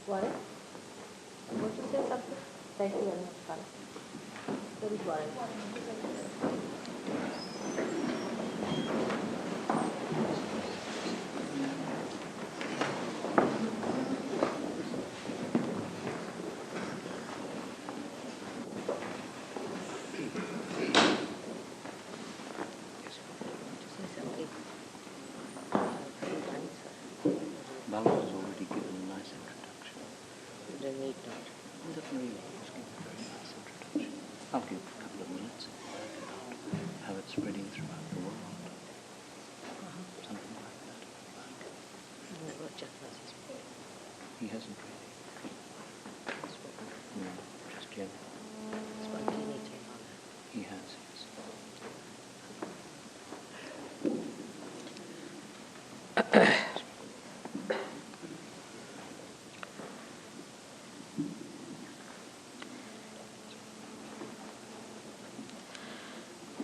Warren? Want to say something? Thank you very much, Karen. Where is Warren? Bala has already given a nice introduction. They need not. He doesn't really. He's given a very nice introduction. I'll give it a couple of minutes and work it out. How it's spreading throughout the world. Something like that. He hasn't really. No, just general. He has, yes.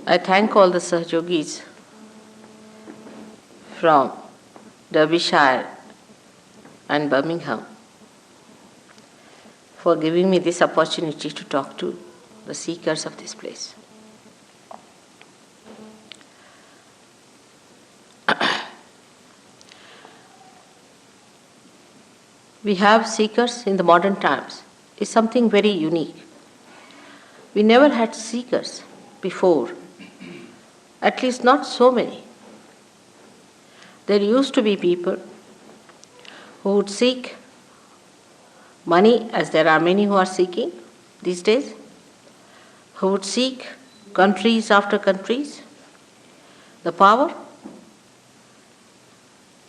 I thank all the Sahajogis from Derbyshire and Birmingham for giving me this opportunity to talk to the seekers of this place. We have seekers in the modern times. It's something very unique. We never had seekers before, at least not so many. There used to be people who would seek money, as there are many who are seeking these days, who would seek countries after countries, the power.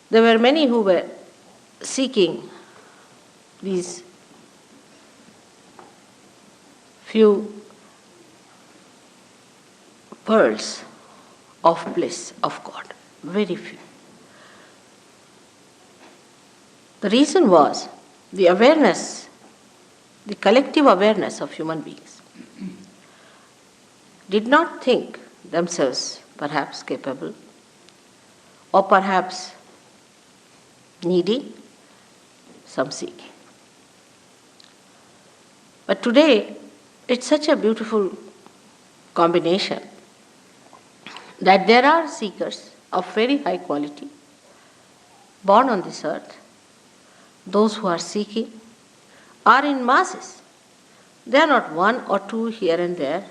There were many who were seeking these few pearls of bliss of God, very few. The reason was the awareness, the collective awareness of human beings did not think themselves perhaps capable or perhaps needy, some seeking. But today, it's such a beautiful combination that there are seekers of very high quality born on this earth. Those who are seeking are in masses. They are not one or two here and there,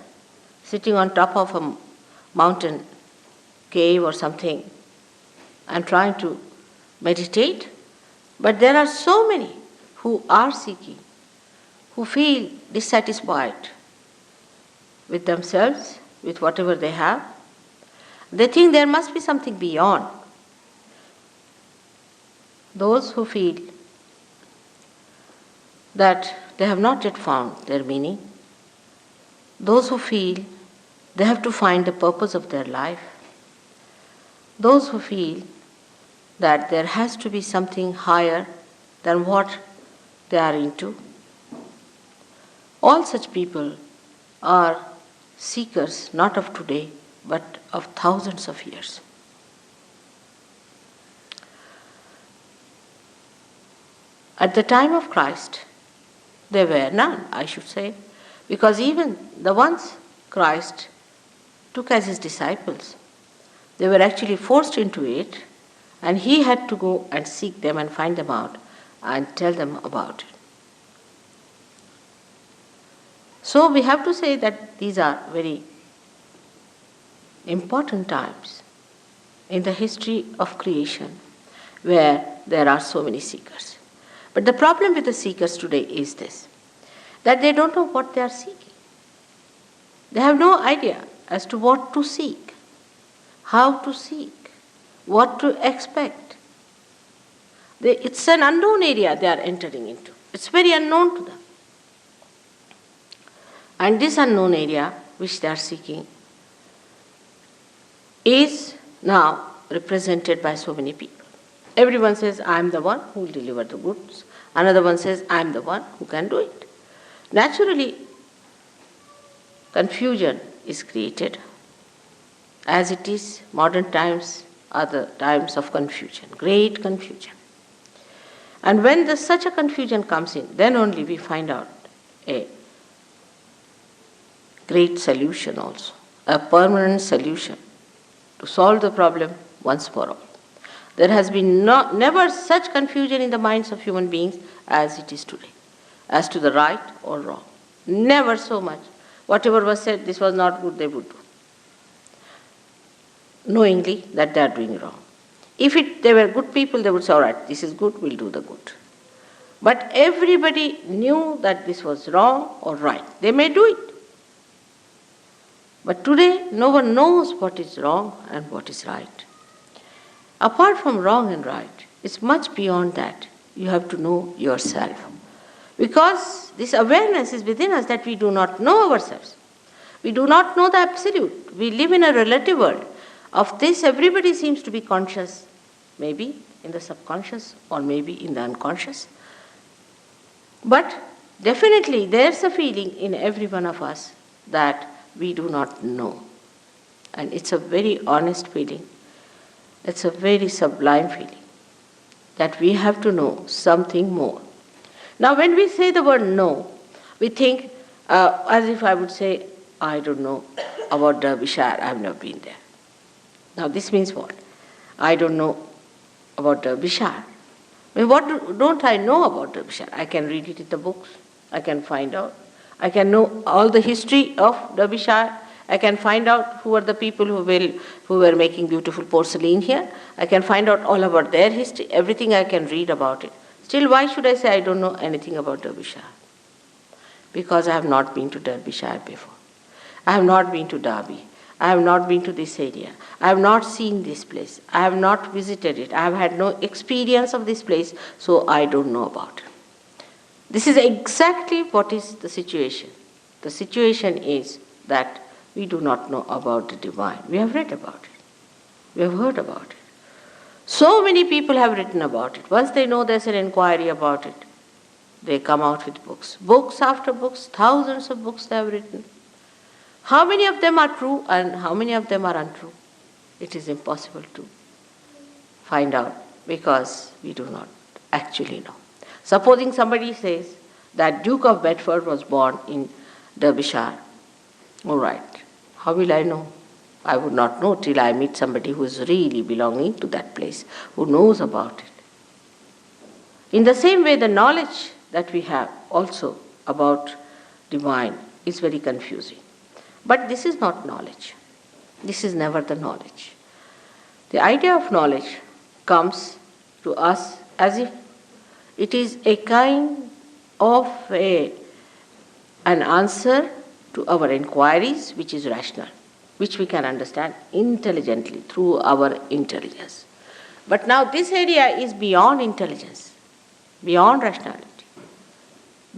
sitting on top of a mountain cave or something and trying to meditate. But there are so many who are seeking, who feel dissatisfied with themselves, with whatever they have. They think there must be something beyond. Those who feel that they have not yet found their meaning, those who feel they have to find the purpose of their life, those who feel that there has to be something higher than what they are into. All such people are seekers not of today, but of thousands of years. At the time of Christ, there were none, I should say, because even the ones Christ took as his disciples, they were actually forced into it, and he had to go and seek them and find them out and tell them about it. So we have to say that these are very important times in the history of creation where there are so many seekers. But the problem with the seekers today is this, that they don't know what they are seeking. They have no idea as to what to seek, how to seek, what to expect. It's an unknown area they are entering into. It's very unknown to them. And this unknown area which they are seeking is now represented by so many people. Everyone says, I am the one who will deliver the goods. Another one says, I am the one who can do it. Naturally, confusion is created. As it is, modern times are the times of confusion, great confusion. And when such a confusion comes in, then only we find out a great solution also, a permanent solution to solve the problem once for all. There has been never such confusion in the minds of human beings as it is today, as to the right or wrong. Never so much. Whatever was said, this was not good, they would do, knowingly that they are doing wrong. If they were good people, they would say, all right, this is good, we'll do the good. But everybody knew that this was wrong or right. They may do it. But today, no one knows what is wrong and what is right. Apart from wrong and right, it's much beyond that. You have to know yourself. Because this awareness is within us that we do not know ourselves. We do not know the absolute. We live in a relative world. Of this, everybody seems to be conscious, maybe in the subconscious or maybe in the unconscious. But definitely there's a feeling in every one of us that we do not know. And it's a very honest feeling. It's a very sublime feeling that we have to know something more. Now, when we say the word know, we think as if I would say, I don't know about Derbyshire, I've never been there. Now, this means what? I don't know about Derbyshire. I mean, what don't I know about Derbyshire? I can read it in the books. I can find out. I can know all the history of Derbyshire. I can find out who are the people who were making beautiful porcelain here. I can find out all about their history. Everything I can read about it. Still, why should I say I don't know anything about Derbyshire? Because I have not been to Derbyshire before. I have not been to Derby. I have not been to this area. I have not seen this place. I have not visited it. I have had no experience of this place, so I don't know about it. This is exactly what is the situation. The situation is that we do not know about the divine. We have read about it. We have heard about it. So many people have written about it. Once they know there's an inquiry about it, they come out with books. Books after books, thousands of books they have written. How many of them are true and how many of them are untrue? It is impossible to find out because we do not actually know. Supposing somebody says that Duke of Bedford was born in Derbyshire. All right. How will I know? I would not know till I meet somebody who is really belonging to that place, who knows about it. In the same way, the knowledge that we have also about divine is very confusing. But this is not knowledge. This is never the knowledge. The idea of knowledge comes to us as if it is a kind of an answer to our inquiries which is rational, which we can understand intelligently through our intelligence. But now this area is beyond intelligence, beyond rationality.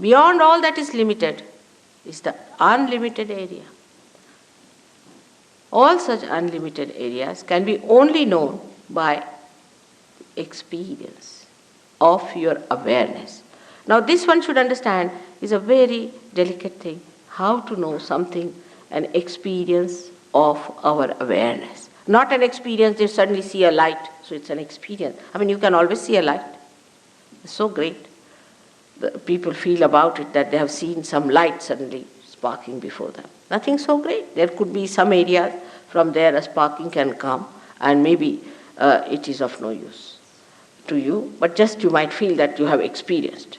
Beyond all that is limited is the unlimited area. All such unlimited areas can be only known by experience of your awareness. Now this one should understand is a very delicate thing, how to know something, an experience of our awareness. Not an experience you suddenly see a light, so it's an experience. I mean, you can always see a light. It's so great. The people feel about it that they have seen some light suddenly sparking before them. Nothing so great. There could be some areas from there a sparking can come and maybe it is of no use to you, but just you might feel that you have experienced.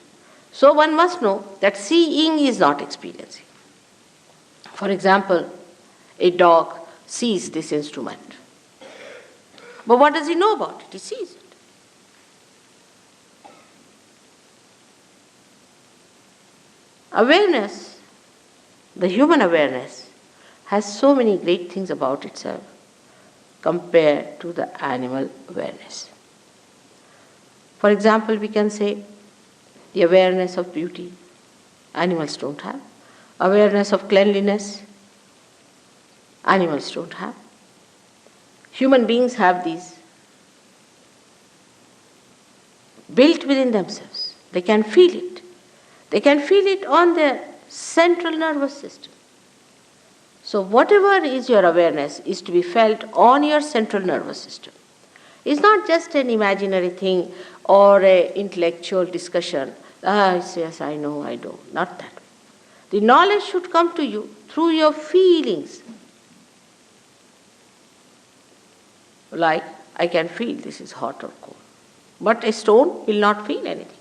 So one must know that seeing is not experiencing. For example, a dog sees this instrument. But what does he know about it? He sees it. Awareness, the human awareness, has so many great things about itself compared to the animal awareness. For example, we can say the awareness of beauty, animals don't have. Awareness of cleanliness, animals don't have. Human beings have these built within themselves. They can feel it. They can feel it on their central nervous system. So whatever is your awareness is to be felt on your central nervous system. It's not just an imaginary thing or a intellectual discussion. Ah, yes, I know, I know. Not that. The knowledge should come to you through your feelings. Like, I can feel this is hot or cold. But a stone will not feel anything.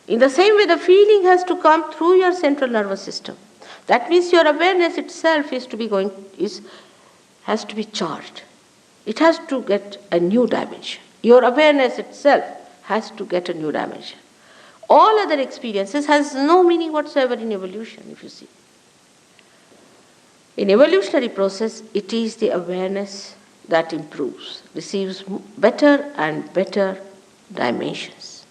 In the same way, the feeling has to come through your central nervous system. That means your awareness itself has to be charged. It has to get a new dimension. Your awareness itself has to get a new dimension. All other experiences has no meaning whatsoever in evolution, if you see. In evolutionary process, it is the awareness that improves, receives better and better dimensions.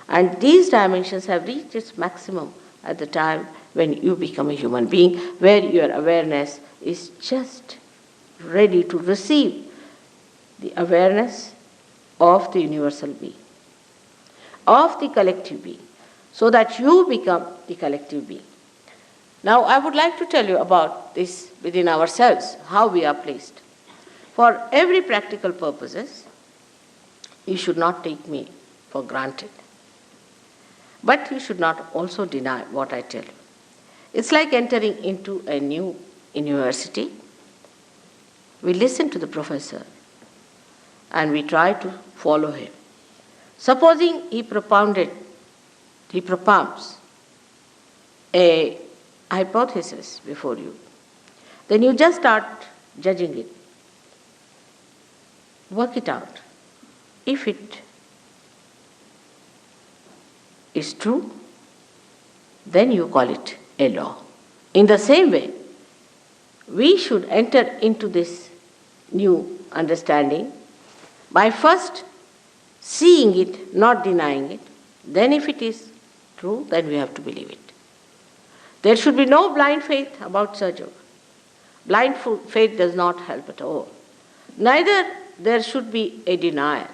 And these dimensions have reached its maximum at the time when you become a human being, where your awareness is just ready to receive the awareness of the universal being, of the collective being, so that you become the collective being. Now, I would like to tell you about this within ourselves, how we are placed. For every practical purposes, you should not take me for granted. But you should not also deny what I tell you. It's like entering into a new university. We listen to the professor and we try to follow him. Supposing he propounds a hypothesis before you, then you just start judging it. Work it out. If it is true, then you call it a law. In the same way, we should enter into this new understanding by first seeing it, not denying it. Then if it is true, then we have to believe it. There should be no blind faith about Sahaja. Blind faith does not help at all. Neither there should be a denial.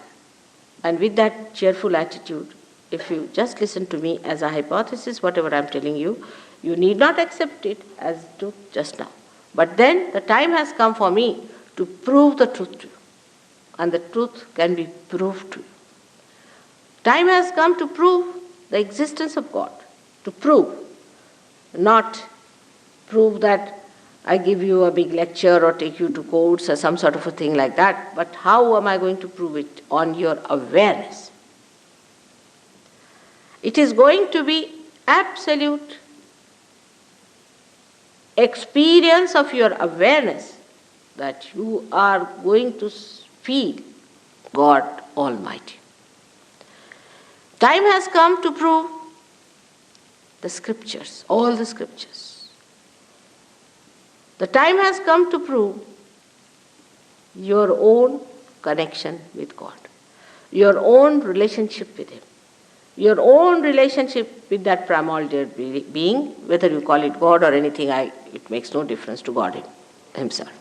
And with that cheerful attitude, if you just listen to me as a hypothesis, whatever I am telling you, you need not accept it as truth just now. But then the time has come for me to prove the truth to you. And the truth can be proved to you. Time has come to prove the existence of God. To prove. Not prove that I give you a big lecture or take you to courts or some sort of a thing like that. But how am I going to prove it? On your awareness. It is going to be absolute experience of your awareness that you are going to feel God Almighty. Time has come to prove the scriptures, all the scriptures. The time has come to prove your own connection with God, your own relationship with Him, your own relationship with that primordial being, whether you call it God or anything, it makes no difference to God Himself.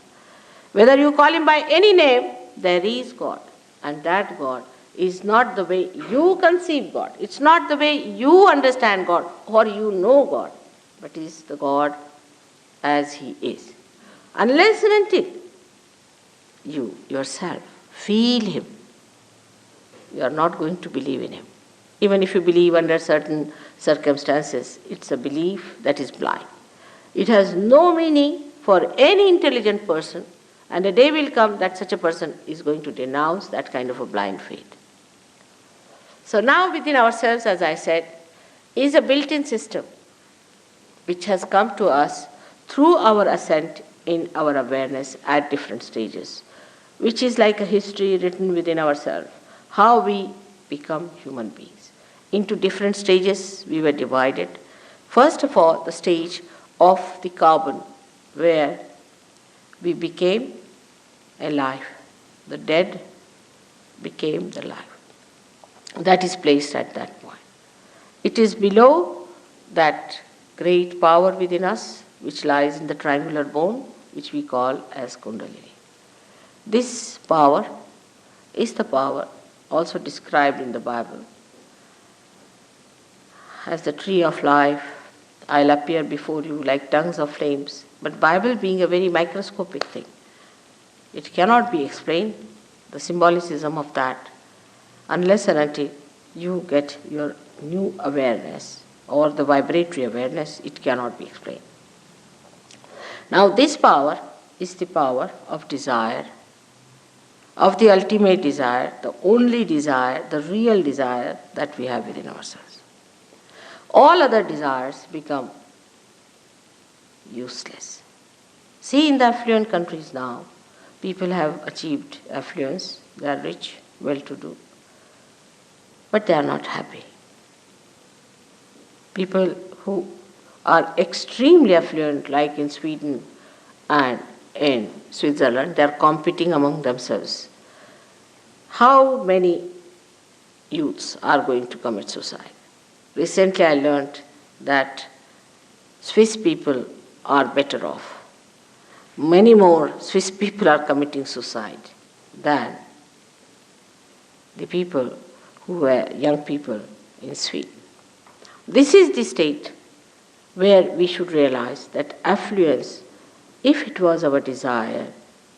Whether you call Him by any name, there is God. And that God is not the way you conceive God. It's not the way you understand God or you know God, but is the God as He is. Unless and until you yourself feel Him, you are not going to believe in Him. Even if you believe under certain circumstances, it's a belief that is blind. It has no meaning for any intelligent person, and a day will come that such a person is going to denounce that kind of a blind faith. So now within ourselves, as I said, is a built-in system which has come to us through our ascent in our awareness at different stages, which is like a history written within ourselves, how we become human beings. Into different stages we were divided. First of all, the stage of the carbon, where we became alive. The dead became the life. That is placed at that point. It is below that great power within us, which lies in the triangular bone, which we call as Kundalini. This power is the power also described in the Bible as the tree of life. I'll appear before you like tongues of flames. But Bible being a very microscopic thing, it cannot be explained, the symbolicism of that. unless and until you get your new awareness or the vibratory awareness, it cannot be explained. Now, this power is the power of desire, of the ultimate desire, the only desire, the real desire that we have within ourselves. All other desires become useless. See, in the affluent countries now, people have achieved affluence, they are rich, well-to-do, but they are not happy. People who are extremely affluent, like in Sweden and in Switzerland, they are competing among themselves. How many youths are going to commit suicide? Recently I learned that Swiss people are better off. Many more Swiss people are committing suicide than the people who were young people in Sweden. This is the state where we should realize that affluence, if it was our desire,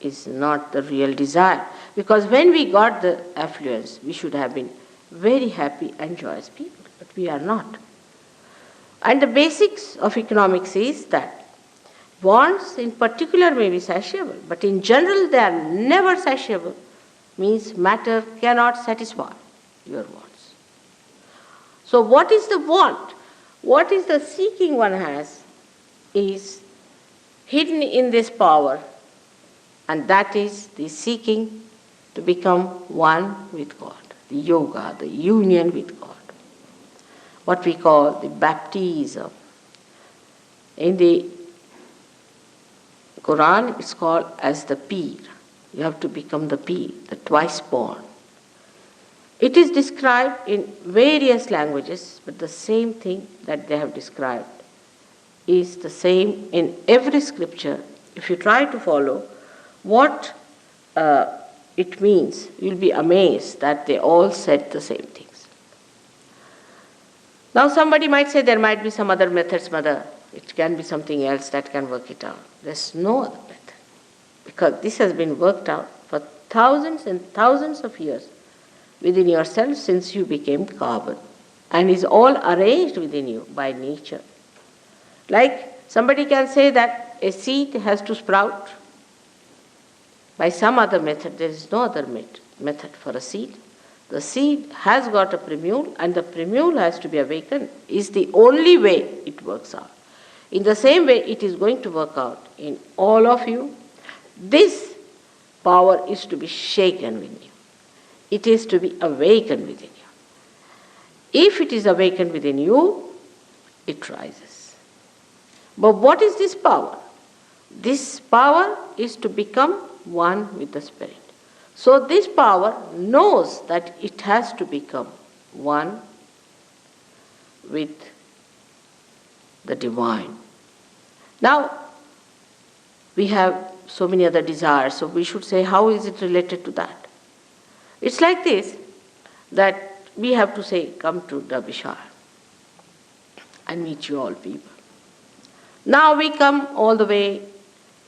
is not the real desire. Because when we got the affluence, we should have been very happy and joyous people, but we are not. And the basics of economics is that wants in particular may be satiable, but in general they are never satiable, means matter cannot satisfy your wants. So what is the want? What is the seeking one has is hidden in this power, and that is the seeking to become one with God, the yoga, the union with God, what we call the baptism. In the Quran, it's called as the Peer. You have to become the Peer, the twice born. It is described in various languages, but the same thing that they have described is the same in every scripture. If you try to follow what it means, you'll be amazed that they all said the same things. Now somebody might say there might be some other methods, mother. It can be something else that can work it out. There's no other method, because this has been worked out for thousands and thousands of years within yourself since you became carbon, and is all arranged within you by nature. Like somebody can say that a seed has to sprout by some other method. There is no other method for a seed. The seed has got a primule, and the primule has to be awakened, is the only way it works out. In the same way, it is going to work out in all of you. This power is to be shaken within you. It is to be awakened within you. If it is awakened within you, it rises. But what is this power? This power is to become one with the Spirit. So this power knows that it has to become one with the divine. Now, we have so many other desires, so we should say, how is it related to that? It's like this, that we have to say, come to Derbyshire and meet you all people. Now we come all the way,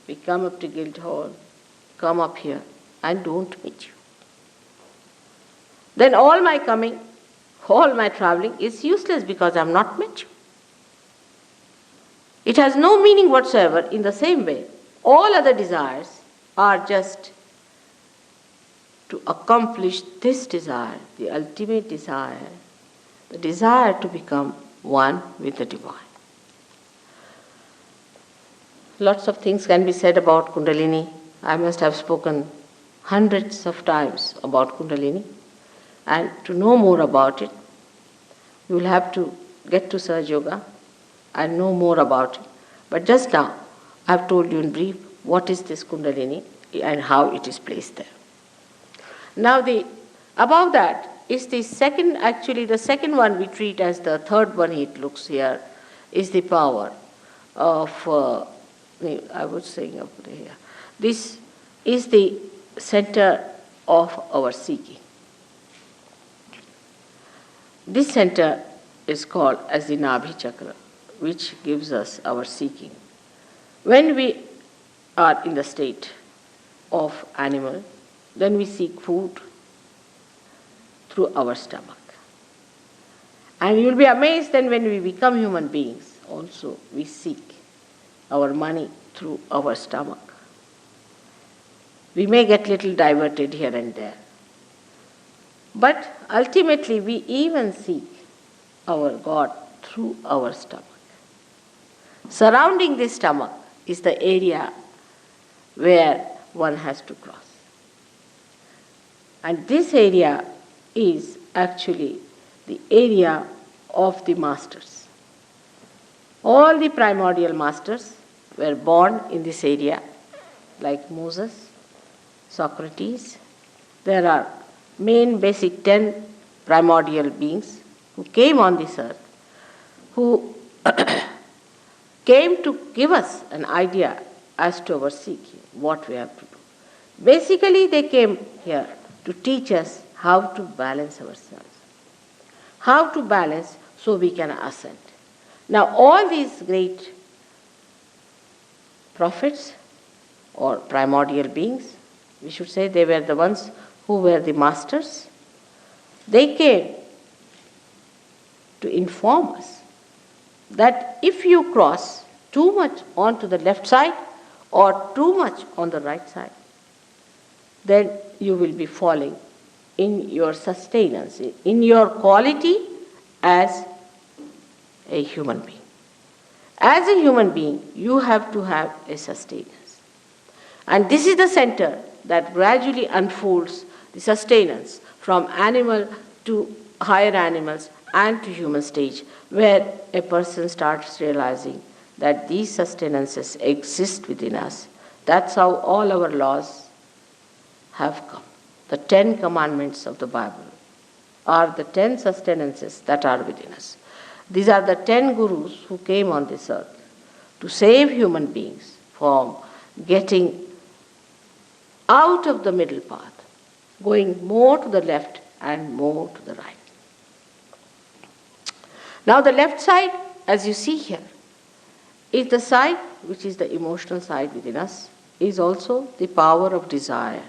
we come up to Guildhall, come up here, and don't meet you. Then all my coming, all my traveling is useless because I have not met you. It has no meaning whatsoever. In the same way, all other desires are just to accomplish this desire, the ultimate desire, the desire to become one with the divine. Lots of things can be said about Kundalini. I must have spoken hundreds of times about Kundalini. And to know more about it, you will have to get to Sahaja Yoga and know more about it. But just now, I have told you in brief what is this Kundalini and how it is placed there. Now, above that is the second, actually the second one we treat as the third one, it looks here, is the power of, I was saying up here, this is the center of our seeking. This center is called as the Nabhi Chakra, which gives us our seeking. When we are in the state of animal, then we seek food. through our stomach. And you'll be amazed then when we become human beings, also we seek our money through our stomach. We may get little diverted here and there. But ultimately we even seek our God through our stomach. Surrounding this stomach is the area where one has to cross. And this area is actually the area of the masters. All the primordial masters were born in this area, like Moses, Socrates. There are main basic 10 primordial beings who came on this earth, who came to give us an idea as to our seeking, what we have to do. Basically, they came here to teach us how to balance ourselves. How to balance so we can ascend. Now, all these great prophets or primordial beings, we should say they were the ones who were the masters, they came to inform us that if you cross too much onto the left side or too much on the right side, then you will be falling in your sustenance, in your quality as a human being. As a human being, you have to have a sustenance. And this is the center that gradually unfolds the sustenance from animal to higher animals and to human stage, where a person starts realizing that these sustenances exist within us. That's how all our laws have come. The 10 commandments of the Bible are the 10 sustenances that are within us. These are the 10 gurus who came on this earth to save human beings from getting out of the middle path, going more to the left and more to the right. Now the left side, as you see here, is the side which is the emotional side within us, is also the power of desire,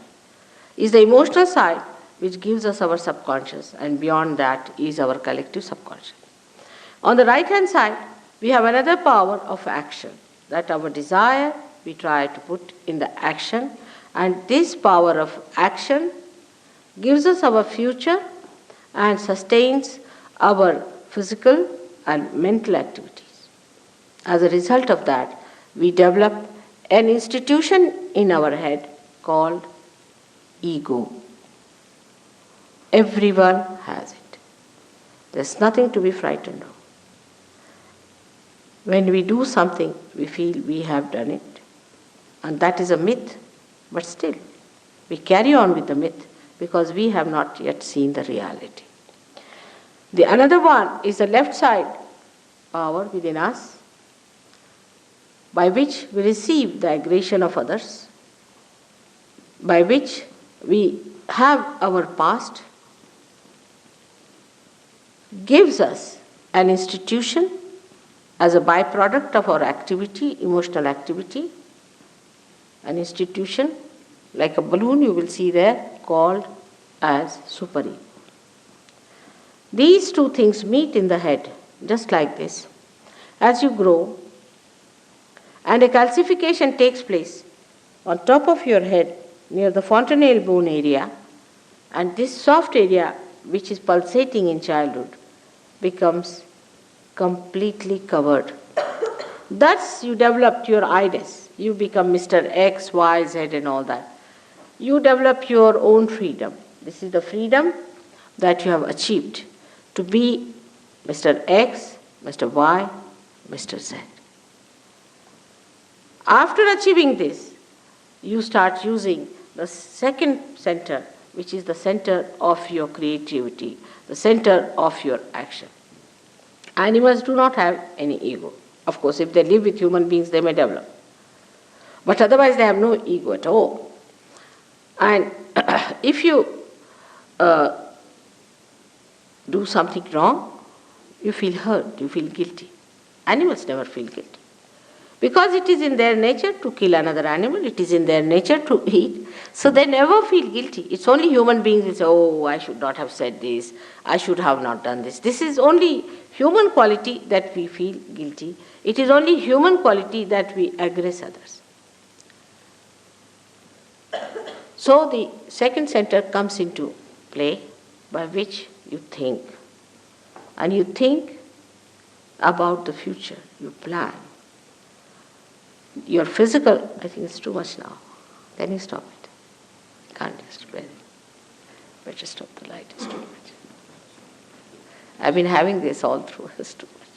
is the emotional side which gives us our subconscious, and beyond that is our collective subconscious. On the right hand side, we have another power of action, that our desire we try to put in the action, and this power of action gives us our future and sustains our physical and mental activities. As a result of that, we develop an institution in our head called ego. Everyone has it. There's nothing to be frightened of. When we do something, we feel we have done it. And that is a myth, but still, we carry on with the myth because we have not yet seen the reality. The another one is the left side power within us, by which we receive the aggression of others, by which we have our past, gives us an institution as a byproduct of our activity, emotional activity, an institution like a balloon you will see there called as super-ego. These two things meet in the head just like this. As you grow and a calcification takes place on top of your head near the fontanelle bone area, and this soft area which is pulsating in childhood becomes completely covered. Thus you developed your I-ness. You become Mr. X, Y, Z and all that. You develop your own freedom. This is the freedom that you have achieved to be Mr. X, Mr. Y, Mr. Z. After achieving this, you start using the second center, which is the center of your creativity, the center of your action. Animals do not have any ego. Of course, if they live with human beings, they may develop. But otherwise, they have no ego at all. And if you do something wrong, you feel hurt, you feel guilty. Animals never feel guilty. Because it is in their nature to kill another animal, it is in their nature to eat, so they never feel guilty. It's only human beings who say, oh, I should not have said this, I should have not done this. This is only human quality that we feel guilty. It is only human quality that we aggress others. So the second center comes into play by which you think. And you think about the future, you plan. Your physical, I think it's too much now. Can you stop it? Can't just better stop the light, it's too much. I've been having this all through, it's too much.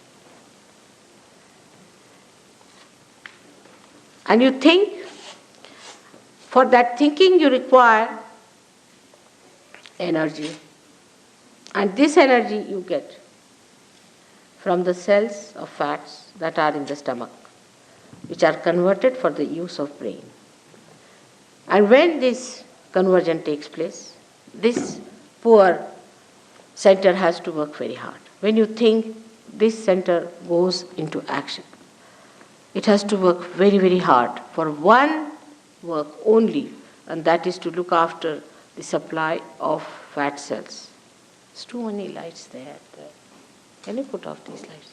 And you think, for that thinking you require energy. And this energy you get from the cells of fats that are in the stomach, which are converted for the use of brain. And when this conversion takes place, this poor center has to work very hard. When you think, this center goes into action. It has to work very, very hard for one work only, and that is to look after the supply of fat cells. There's too many lights there. Can you put off these lights?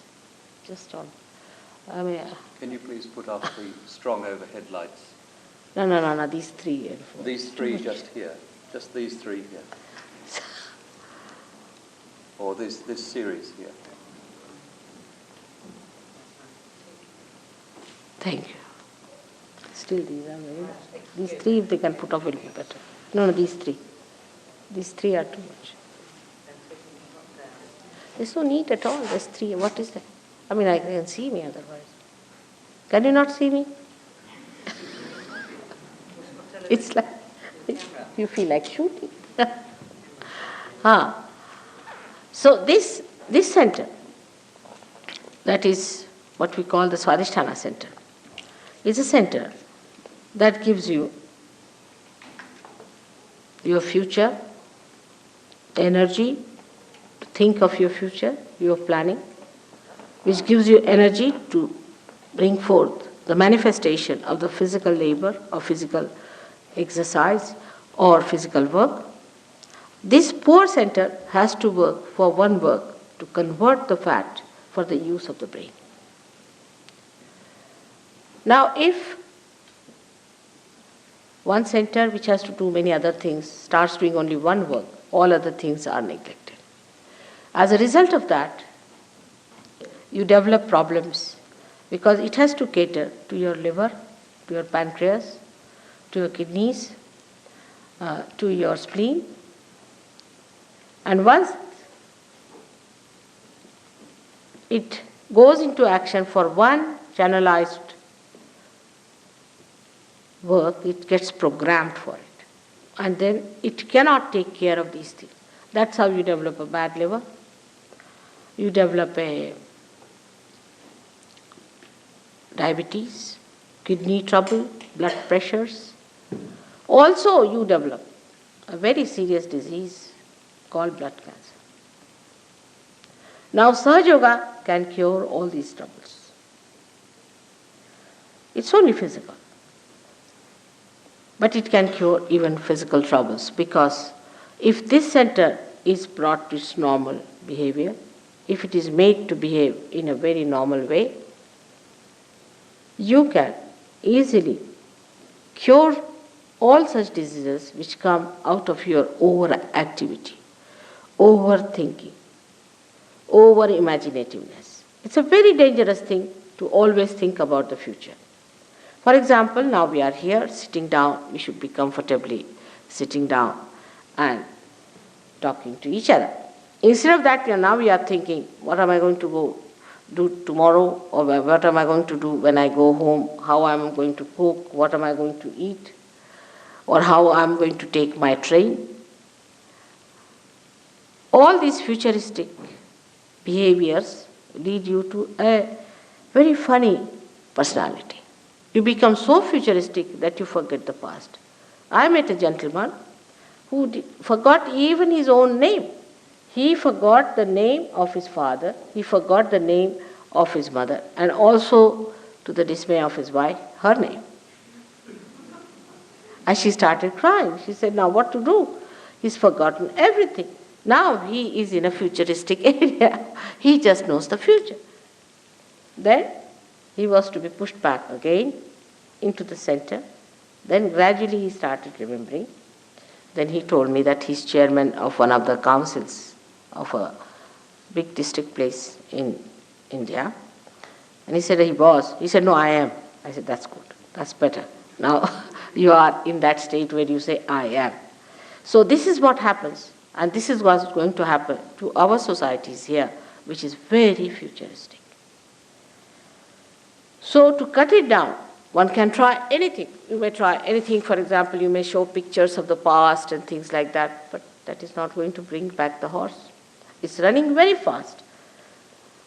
Just on. Can you please put off the strong overhead lights? No, these three and four. These three just here. Just these three here. Or this series here. Thank you. Still these are very nice. These three, if they can put off, will be better. No, these three. These three are too much. They're so neat at all. There's three. What is that? I can see me otherwise. Can you not see me? It's like, you feel like shooting. So this center, that is what we call the Swadhisthana center, is a center that gives you your future, energy, to think of your future, your planning, which gives you energy to bring forth the manifestation of the physical labor or physical exercise or physical work. This poor center has to work for one work, to convert the fat for the use of the brain. Now, if one center which has to do many other things starts doing only one work, all other things are neglected. As a result of that, you develop problems because it has to cater to your liver, to your pancreas, to your kidneys, to your spleen. And once it goes into action for one channelized work, it gets programmed for it. And then it cannot take care of these things. That's how you develop a bad liver. You develop a diabetes, kidney trouble, blood pressures. Also, you develop a very serious disease called blood cancer. Now, Sahaja Yoga can cure all these troubles. It's only physical. But it can cure even physical troubles, because if this center is brought to its normal behavior, if it is made to behave in a very normal way, you can easily cure all such diseases which come out of your overactivity, overthinking, over-imaginativeness. It's a very dangerous thing to always think about the future. For example, now we are here sitting down, we should be comfortably sitting down and talking to each other. Instead of that, now we are thinking, what am I going to go do tomorrow, or what am I going to do when I go home, how am I going to cook, what am I going to eat, or how I am going to take my train. All these futuristic behaviors lead you to a very funny personality. You become so futuristic that you forget the past. I met a gentleman who forgot even his own name. He forgot the name of his father, he forgot the name of his mother, and also to the dismay of his wife, her name. And she started crying. She said, now what to do? He's forgotten everything. Now he is in a futuristic area. He just knows the future. Then he was to be pushed back again into the center. Then gradually he started remembering. Then he told me that he's chairman of one of the councils of a big district place in India. And he said he was. He said, no, I am. I said, that's good. That's better. Now you are in that state where you say, I am. So this is what happens. And this is what's going to happen to our societies here, which is very futuristic. So to cut it down, one can try anything. You may try anything. For example, you may show pictures of the past and things like that, but that is not going to bring back the horse. It's running very fast.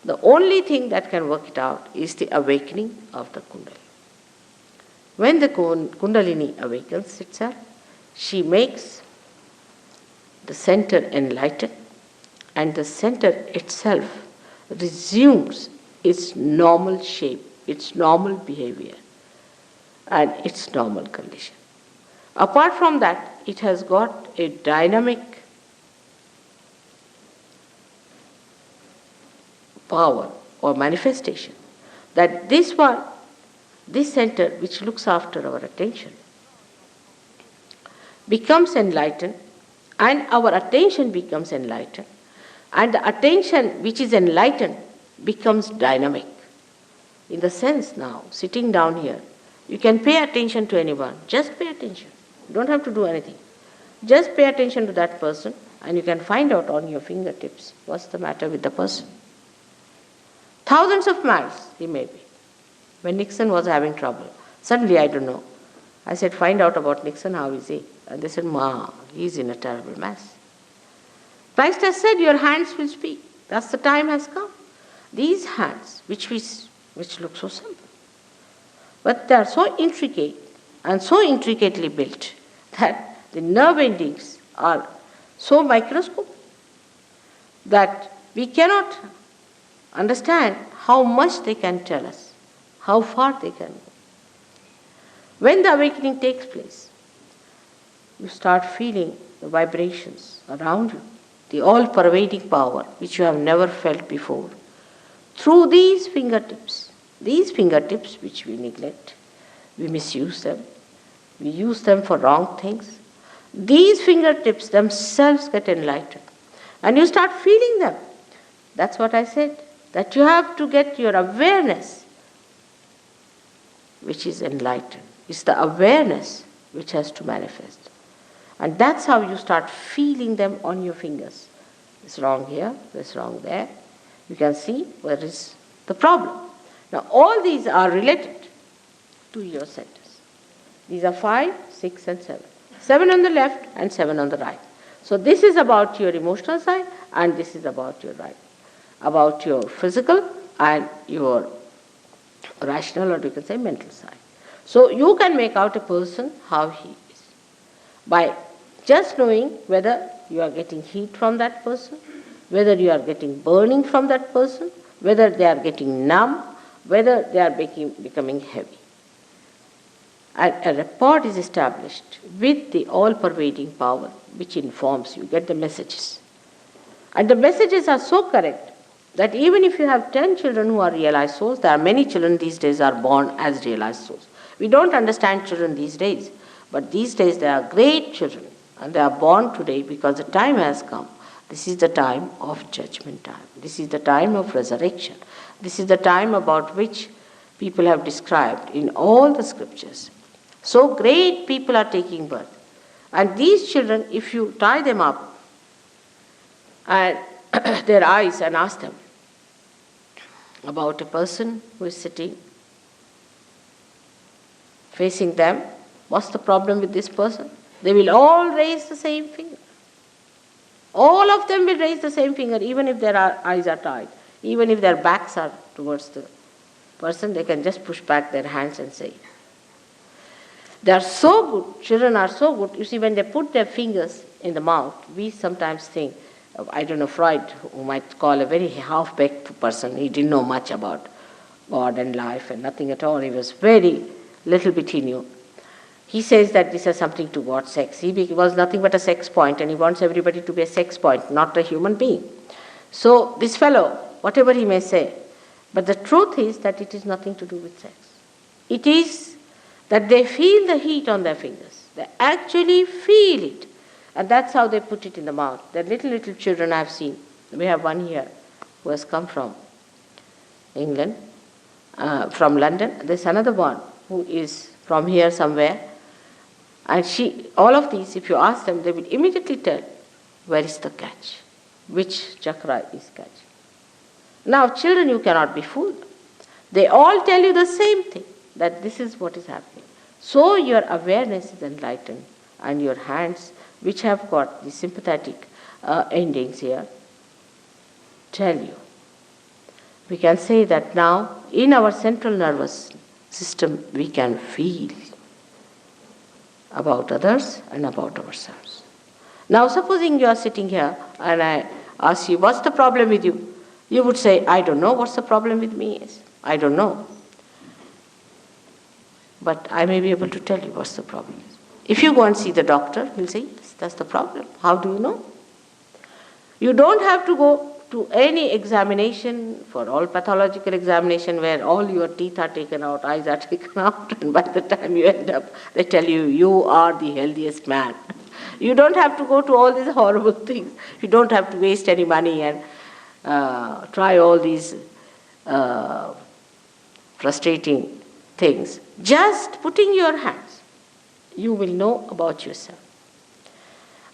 The only thing that can work it out is the awakening of the Kundalini. When the Kundalini awakens itself, she makes the center enlighten, and the center itself resumes its normal shape, its normal behavior, and its normal condition. Apart from that, it has got a dynamic power or manifestation that this center which looks after our attention becomes enlightened, and our attention becomes enlightened, and the attention which is enlightened becomes dynamic. In the sense now, sitting down here, you can pay attention to anyone. Just pay attention. You don't have to do anything. Just pay attention to that person, and you can find out on your fingertips what's the matter with the person. Thousands of miles he may be. When Nixon was having trouble, suddenly, I don't know, I said, find out about Nixon, how is he? And they said, Ma, he's in a terrible mess. Christ has said, your hands will speak. That's the time has come. These hands, which look so simple, but they are so intricate and so intricately built that the nerve endings are so microscopic that we cannot understand how much they can tell us, how far they can go. When the awakening takes place, you start feeling the vibrations around you, the all-pervading power which you have never felt before. Through these fingertips which we neglect, we misuse them, we use them for wrong things. These fingertips themselves get enlightened, and you start feeling them. That's what I said, that you have to get your awareness which is enlightened. It's the awareness which has to manifest. And that's how you start feeling them on your fingers. It's wrong here, it's wrong there. You can see where is the problem. Now all these are related to your centers. These are 5, 6 and 7. 7 on the left and 7 on the right. So this is about your emotional side, and this is about your right. About your physical and your rational, or you can say mental side. So you can make out a person how he is by just knowing whether you are getting heat from that person, whether you are getting burning from that person, whether they are getting numb, whether they are becoming heavy. And a rapport is established with the all-pervading power which informs you, get the messages. And the messages are so correct that even if you have 10 children who are realized souls, there are many children these days are born as realized souls. We don't understand children these days, but these days they are great children, and they are born today because the time has come. This is the time of judgment time. This is the time of resurrection. This is the time about which people have described in all the scriptures. So great people are taking birth. And these children, if you tie them up and their eyes and ask them about a person who is sitting facing them, what's the problem with this person? They will all raise the same finger. All of them will raise the same finger, even if their eyes are tied. Even if their backs are towards the person, they can just push back their hands and say. They are so good, children are so good. You see, when they put their fingers in the mouth, we sometimes think, I don't know, Freud, who might call a very half-baked person, he didn't know much about God and life and nothing at all. He was very little bit he knew. He says that this has something to God, sex. He was nothing but a sex point, and he wants everybody to be a sex point, not a human being. So this fellow, whatever he may say, but the truth is that it is nothing to do with sex. It is that they feel the heat on their fingers. They actually feel it. And that's how they put it in the mouth. The little children I've seen. We have one here who has come from England, from London. There's another one who is from here somewhere. And all of these, if you ask them, they will immediately tell, where is the catch? Which chakra is catch? Now, children, you cannot be fooled. They all tell you the same thing, that this is what is happening. So your awareness is enlightened, and your hands, which have got the sympathetic endings here, tell you. We can say that now, in our central nervous system, we can feel about others and about ourselves. Now, supposing you are sitting here and I ask you, what's the problem with you? You would say, I don't know what's the problem with me is. I don't know. But I may be able to tell you what's the problem is. If you go and see the doctor, he'll say, yes, that's the problem. How do you know? You don't have to go to any examination, for all pathological examination where all your teeth are taken out, eyes are taken out, and by the time you end up, they tell you, you are the healthiest man. You don't have to go to all these horrible things. You don't have to waste any money and try all these frustrating things. Just putting your hands, you will know about yourself.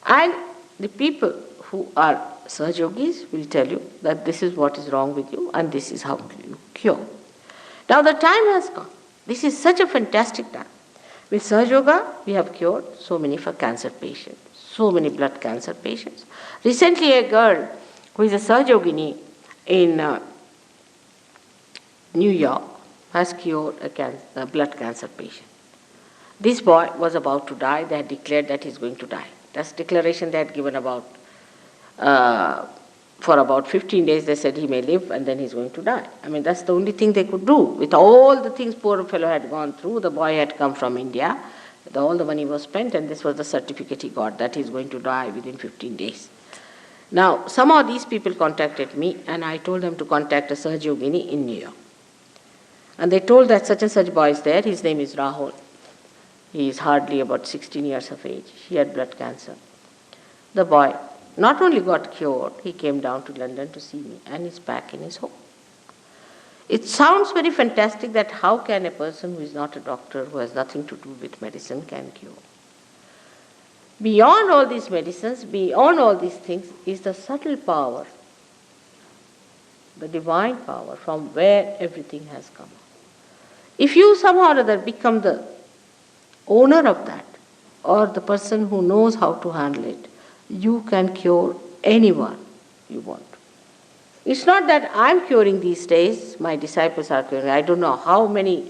And the people who are Sahaja Yogis will tell you that this is what is wrong with you and this is how you cure. Now the time has come. This is such a fantastic time. With Sahaja Yoga, we have cured so many for cancer patients, so many blood cancer patients. Recently a girl who is a Sahaja Yogini in New York has cured a blood cancer patient. This boy was about to die. They had declared that he's going to die. That's declaration they had given about for about 15 days. They said he may live and then he's going to die. I mean, that's the only thing they could do. With all the things poor fellow had gone through, the boy had come from India, all the money was spent, and this was the certificate he got that he's going to die within 15 days. Now, somehow these people contacted me, and I told them to contact a Sahaja Yogini in New York. And they told that such and such boy is there. His name is Rahul. He is hardly about 16 years of age. He had blood cancer. The boy not only got cured, he came down to London to see me and is back in his home. It sounds very fantastic that how can a person who is not a doctor, who has nothing to do with medicine, can cure. Beyond all these medicines, beyond all these things, is the subtle power, the divine power from where everything has come. If you somehow or other become the owner of that, or the person who knows how to handle it, you can cure anyone you want. It's not that I'm curing these days, my disciples are curing. I don't know how many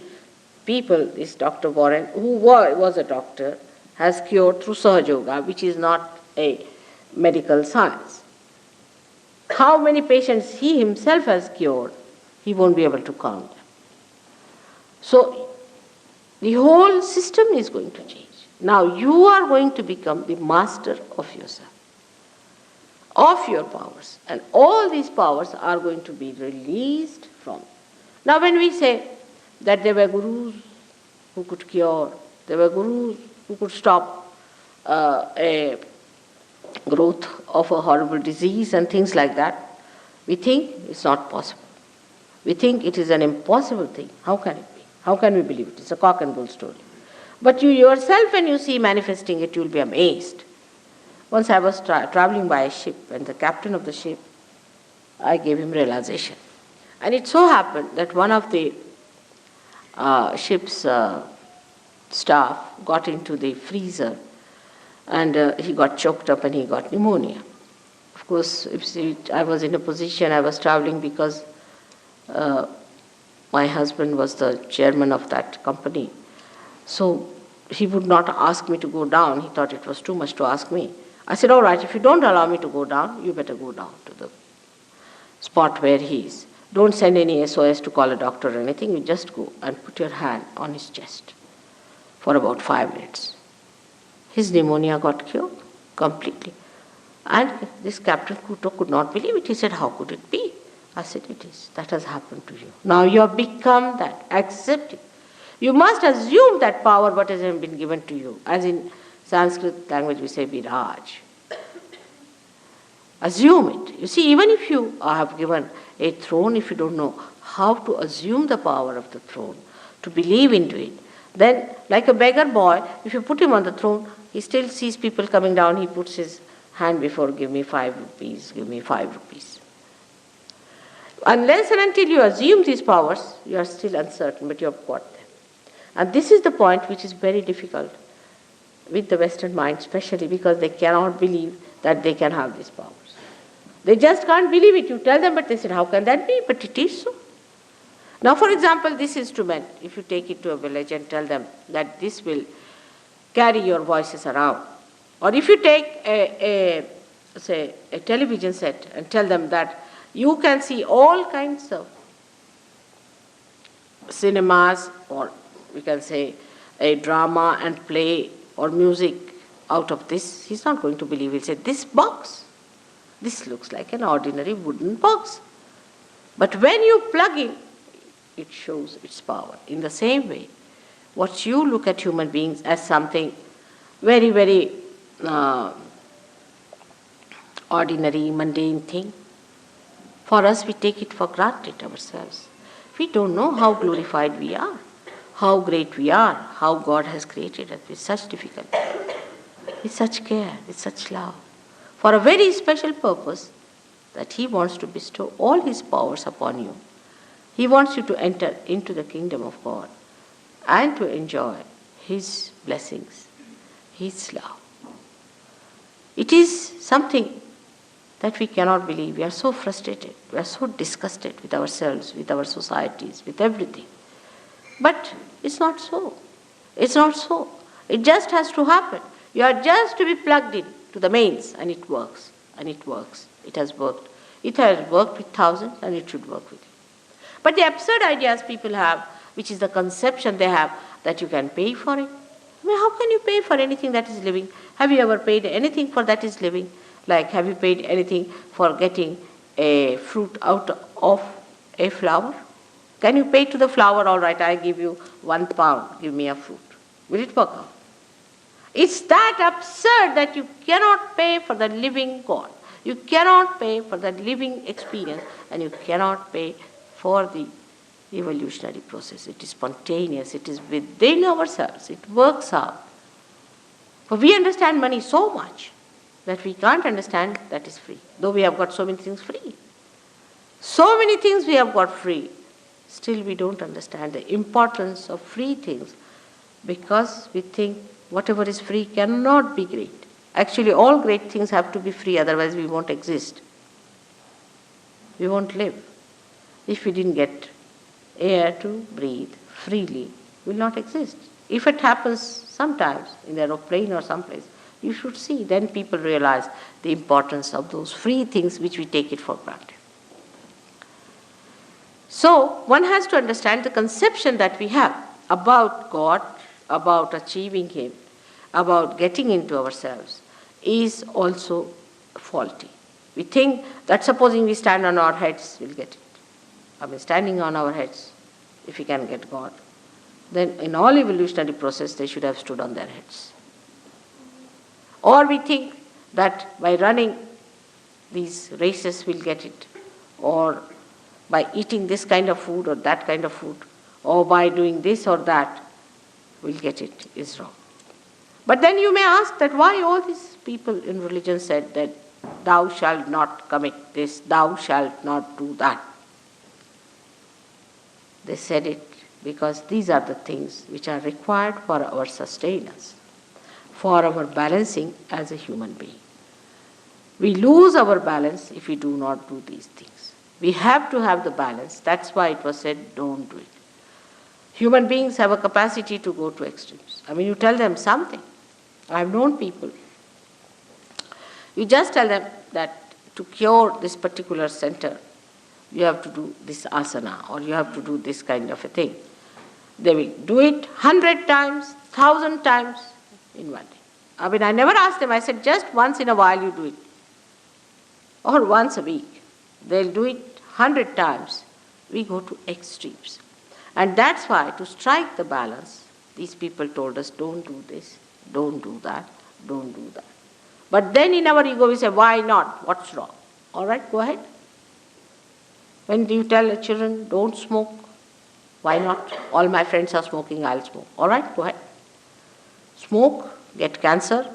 people this Dr. Warren, who was a doctor, has cured through Sahaja Yoga, which is not a medical science. How many patients he himself has cured, he won't be able to count them. So the whole system is going to change. Now you are going to become the master of yourself, of your powers. And all these powers are going to be released from you. Now when we say that there were gurus who could cure, there were gurus who could stop a growth of a horrible disease and things like that, we think it's not possible. We think it is an impossible thing. How can it be? How can we believe it? It's a cock and bull story. But you yourself, when you see manifesting it, you will be amazed. Once I was traveling by a ship, and the captain of the ship, I gave him realization. And it so happened that one of the ship's staff got into the freezer, and he got choked up and he got pneumonia. Of course, I was in a position, I was traveling because my husband was the chairman of that company. So he would not ask me to go down. He thought it was too much to ask me. I said, all right, if you don't allow me to go down, you better go down to the spot where he is. Don't send any SOS to call a doctor or anything. You just go and put your hand on his chest for about 5 minutes. His pneumonia got cured completely. And this Captain Kuto could not believe it. He said, how could it be? I said, it is. That has happened to you. Now you have become that. Accept it. You must assume that power, what has been given to you. As in Sanskrit language we say viraj. Assume it. You see, even if you have given a throne, if you don't know how to assume the power of the throne, to believe into it, then like a beggar boy, if you put him on the throne, he still sees people coming down, he puts his hand before, give me 5 rupees, give me 5 rupees. Unless and until you assume these powers, you are still uncertain, but you have got them. And this is the point which is very difficult with the Western mind, especially because they cannot believe that they can have these powers. They just can't believe it. You tell them, but they said, how can that be? But it is so. Now, for example, this instrument, if you take it to a village and tell them that this will carry your voices around, or if you take a television set and tell them that you can see all kinds of cinemas, or we can say a drama and play or music out of this, he's not going to believe. He'll say, this box, this looks like an ordinary wooden box. But when you plug in, it shows its power. In the same way, what you look at human beings as something very, very ordinary, mundane thing, for us we take it for granted ourselves. We don't know how glorified we are, how great we are, how God has created us with such difficulty, with such care, with such love, for a very special purpose, that He wants to bestow all His powers upon you. He wants you to enter into the kingdom of God and to enjoy His blessings, His love. It is something that we cannot believe. We are so frustrated, we are so disgusted with ourselves, with our societies, with everything. But it's not so. It's not so. It just has to happen. You are just to be plugged in to the mains, and it works, and it works. It has worked. It has worked with thousands, and it should work with you. But the absurd ideas people have, which is the conception they have that you can pay for it. I mean, how can you pay for anything that is living? Have you ever paid anything for that is living? Like, have you paid anything for getting a fruit out of a flower? Can you pay to the flower, all right, I give you £1, give me a fruit. Will it work out? It's that absurd that you cannot pay for the living God. You cannot pay for the living experience, and you cannot pay for the evolutionary process. It is spontaneous. It is within ourselves. It works out. For we understand money so much that we can't understand that is free. Though we have got so many things free. So many things we have got free. Still we don't understand the importance of free things, because we think whatever is free cannot be great. Actually, all great things have to be free, otherwise we won't exist. We won't live. If we didn't get air to breathe freely, we will not exist. If it happens sometimes in the aeroplane or someplace, you should see. Then people realize the importance of those free things which we take it for granted. So, one has to understand the conception that we have about God, about achieving Him, about getting into ourselves, is also faulty. We think that supposing we stand on our heads, we'll get it. I mean, standing on our heads, if we can get God, then in all evolutionary process, they should have stood on their heads. Or we think that by running these races, we'll get it. Or by eating this kind of food or that kind of food, or by doing this or that, we'll get it, is wrong. But then you may ask that why all these people in religion said that thou shalt not commit this, thou shalt not do that. They said it because these are the things which are required for our sustenance, for our balancing as a human being. We lose our balance if we do not do these things. We have to have the balance. That's why it was said, don't do it. Human beings have a capacity to go to extremes. I mean, you tell them something. I've known people. You just tell them that to cure this particular center, you have to do this asana, or you have to do this kind of a thing. They will do it 100 times, 1,000 times in one day. I mean, I never asked them, I said, just once in a while you do it, or once a week. They'll do it 100 times. We go to extremes. And that's why, to strike the balance, these people told us, don't do this, don't do that, don't do that. But then in our ego we say, why not? What's wrong? All right, go ahead. When do you tell the children, don't smoke? Why not? All my friends are smoking, I'll smoke. All right, go ahead. Smoke, get cancer,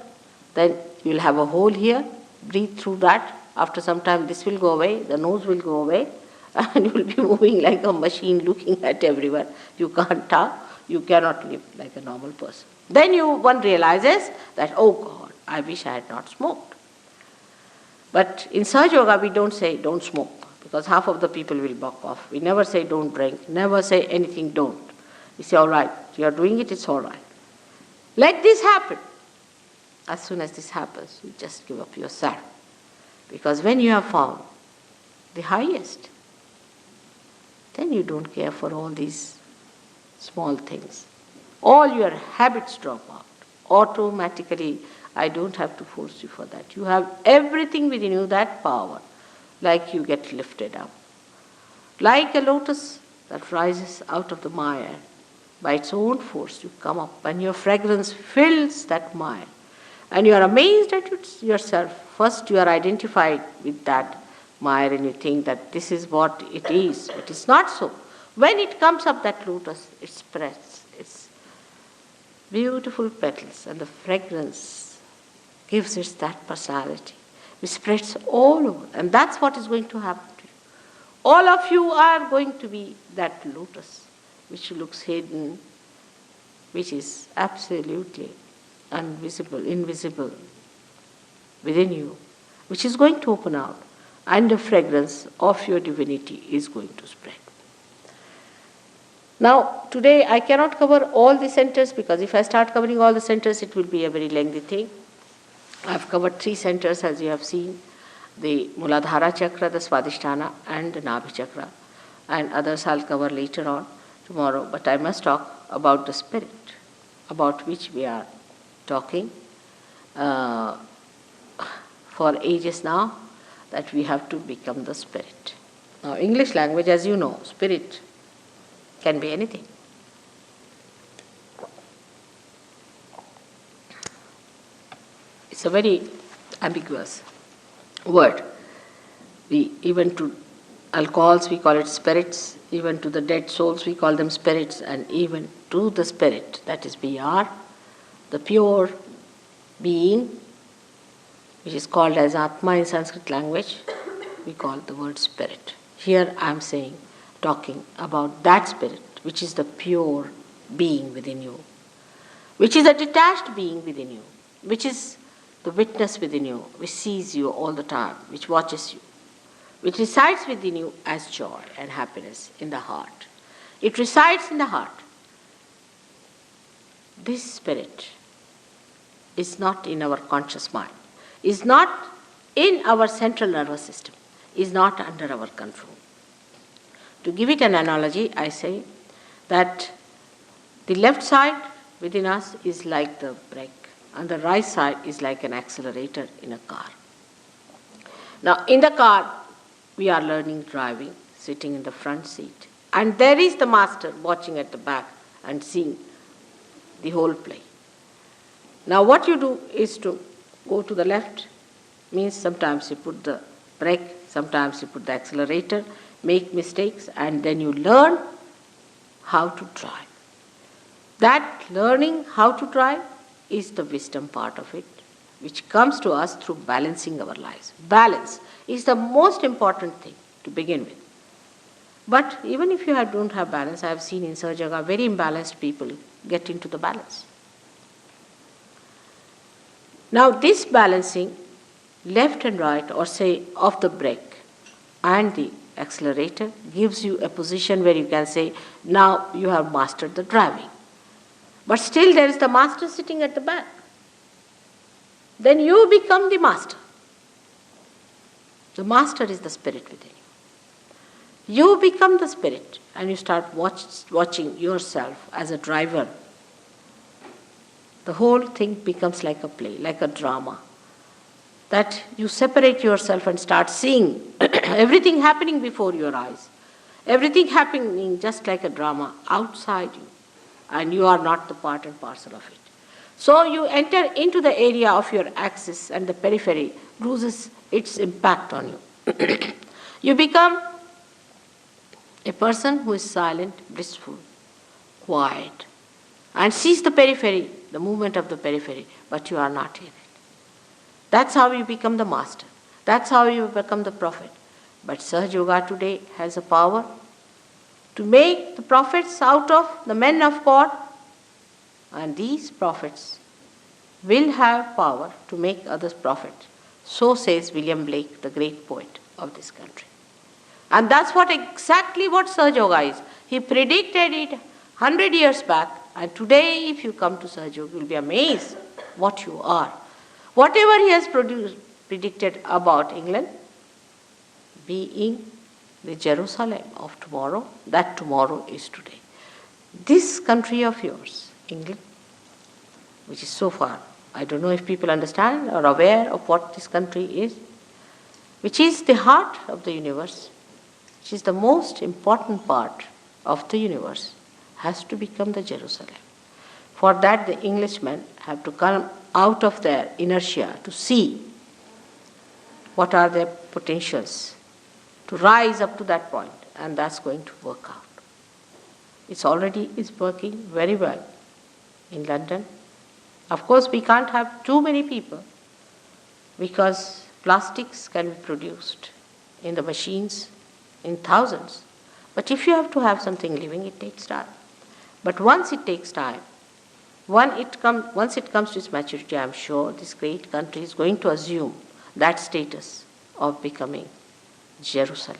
then you'll have a hole here, breathe through that. After some time this will go away, the nose will go away, and you will be moving like a machine looking at everywhere. You can't talk, you cannot live like a normal person. Then one realizes that, oh God, I wish I had not smoked. But in Sahaja Yoga we don't say don't smoke, because half of the people will buck off. We never say don't drink, never say anything don't. We say, all right, you are doing it, it's all right. Let this happen. As soon as this happens, you just give up yourself. Because when you have found the highest, then you don't care for all these small things. All your habits drop out. Automatically, I don't have to force you for that. You have everything within you, that power, like you get lifted up. Like a lotus that rises out of the mire, by its own force you come up, and your fragrance fills that mire. And you are amazed at yourself. First you are identified with that mire and you think that this is what it is. But it's not so. When it comes up, that lotus, it spreads its beautiful petals, and the fragrance gives it that personality. It spreads all over. And that's what is going to happen to you. All of you are going to be that lotus, which looks hidden, which is absolutely invisible within you, which is going to open out, and the fragrance of your divinity is going to spread. Now, today I cannot cover all the centers, because if I start covering all the centers, it will be a very lengthy thing. I have covered 3 centers, as you have seen, the Mooladhara chakra, the Swadhisthana, and the Nabhi chakra, and others I'll cover later on tomorrow. But I must talk about the spirit, about which we are talking for ages now, that we have to become the spirit. Now, English language, as you know, spirit can be anything. It's a very ambiguous word. Even to alcohols we call it spirits, even to the dead souls we call them spirits, and even to the spirit, that is BR, the pure being, which is called as Atma in Sanskrit language, we call the word spirit. Here I am talking about that spirit, which is the pure being within you, which is a detached being within you, which is the witness within you, which sees you all the time, which watches you, which resides within you as joy and happiness in the heart. It resides in the heart. This spirit is not in our conscious mind, is not in our central nervous system, is not under our control. To give it an analogy, I say that the left side within us is like the brake, and the right side is like an accelerator in a car. Now, in the car, we are learning driving, sitting in the front seat, and there is the master watching at the back and seeing the whole play. Now, what you do is to go to the left, means sometimes you put the brake, sometimes you put the accelerator, make mistakes, and then you learn how to drive. That learning how to drive is the wisdom part of it, which comes to us through balancing our lives. Balance is the most important thing to begin with. But even if you don't have balance, I have seen in Sahaja Yoga very imbalanced people get into the balance. Now this balancing, left and right, or say of the brake and the accelerator, gives you a position where you can say, now you have mastered the driving. But still there is the master sitting at the back. Then you become the master. The master is the spirit within you. You become the spirit and you start watching yourself as a driver. The whole thing becomes like a play, like a drama. That you separate yourself and start seeing everything happening before your eyes. Everything happening just like a drama outside you. And you are not the part and parcel of it. So you enter into the area of your axis and the periphery loses its impact on you. You become a person who is silent, blissful, quiet, and sees the periphery, the movement of the periphery, but you are not in it. That's how you become the master. That's how you become the prophet. But Sahaja Yoga today has a power to make the prophets out of the men of God, and these prophets will have power to make others prophets. So says William Blake, the great poet of this country. And that's exactly what Sahaja Yoga is. He predicted it 100 years back, and today if you come to Sahaja Yoga, you will be amazed what you are. Whatever he has predicted about England being the Jerusalem of tomorrow, that tomorrow is today. This country of yours, England, which is so far, I don't know if people understand or aware of what this country is, which is the heart of the universe, which is the most important part of the universe, has to become the Jerusalem. For that, the Englishmen have to come out of their inertia to see what are their potentials, to rise up to that point, and that's going to work out. It's working very well in London. Of course, we can't have too many people because plastics can be produced in the machines in thousands. But if you have to have something living, it takes time. But once it takes time, once it comes to its maturity, I'm sure this great country is going to assume that status of becoming Jerusalem,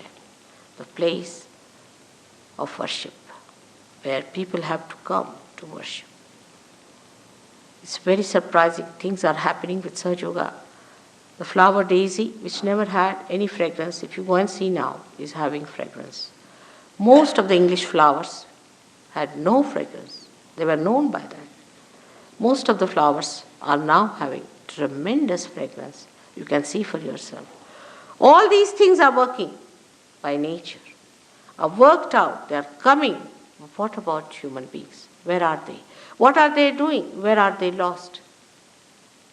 the place of worship, where people have to come to worship. It's very surprising. Things are happening with Sahaja Yoga. The flower daisy, which never had any fragrance, if you go and see now, is having fragrance. Most of the English flowers had no fragrance. They were known by that. Most of the flowers are now having tremendous fragrance. You can see for yourself. All these things are working by nature, are worked out, they are coming. What about human beings? Where are they? What are they doing? Where are they lost?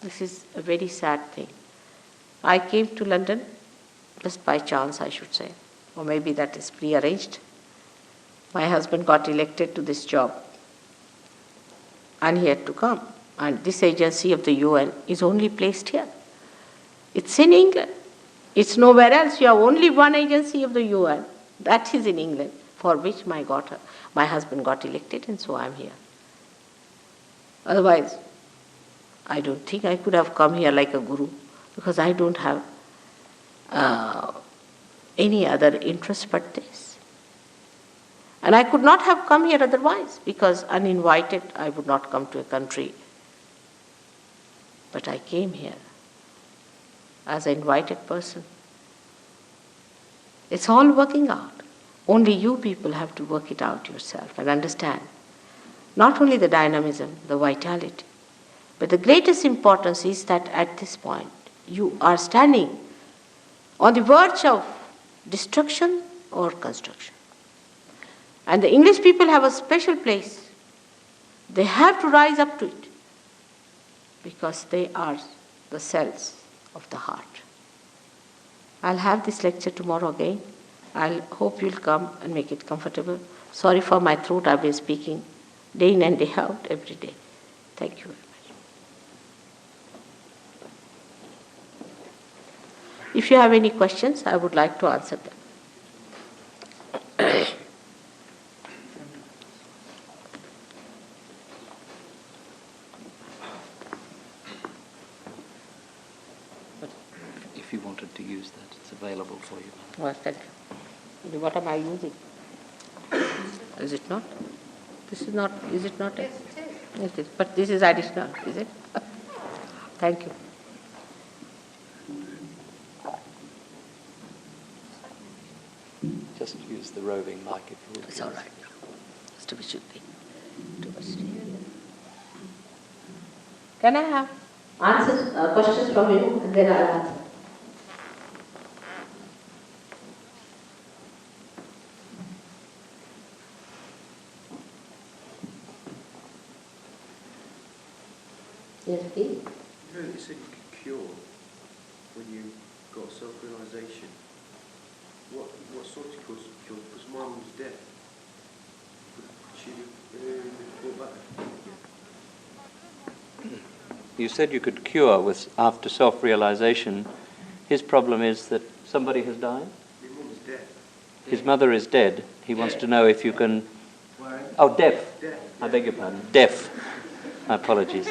This is a very sad thing. I came to London just by chance, I should say, or maybe that is prearranged. My husband got elected to this job, and he had to come. And this agency of the UN is only placed here. It's in England. It's nowhere else. You have only one agency of the UN. That is in England, for which my husband got elected, and so I'm here. Otherwise, I don't think I could have come here like a guru, because I don't have any other interest but this. And I could not have come here otherwise, because uninvited I would not come to a country. But I came here as an invited person. It's all working out. Only you people have to work it out yourself and understand not only the dynamism, the vitality, but the greatest importance is that at this point you are standing on the verge of destruction or construction. And the English people have a special place. They have to rise up to it because they are the cells of the heart. I'll have this lecture tomorrow again. I hope you'll come and make it comfortable. Sorry for my throat. I've been speaking day in and day out every day. Thank you very much. If you have any questions, I would like to answer them. If you wanted to use that, it's available for you. Well, thank you. What am I using? Is it not? This is not, is it not? Yes, it is. But this is additional, is it? Thank you. Just use sees the roving like it would. It's all right. It's too much Shuddhi. Too much Shuddhi. Can I have answers, questions from you, and then I'll answer. Yes, please. You said you could cure when you got self-realization. What sort of cure? Because mine was death. Could she be brought back? You said you could cure with after self-realization. His problem is that somebody has died. My mum was dead. His mother is dead. He wants to know if you can... Why? Oh, deaf. Death. I beg your pardon. Deaf. My apologies.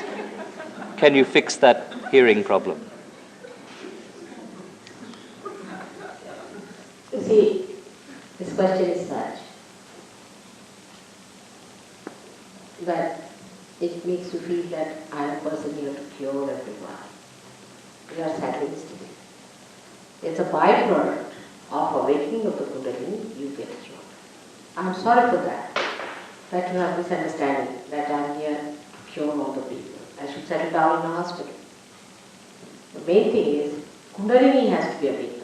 Can you fix that hearing problem? You see, this question is such that it makes you feel that I am a person here to cure everyone. You are sadistic. It's a byproduct of awakening of the Kundalini, you get cured. I'm sorry for that you have misunderstanding that I'm here to cure all the people. I should settle down in a hospital. The main thing is Kundalini has to be awakened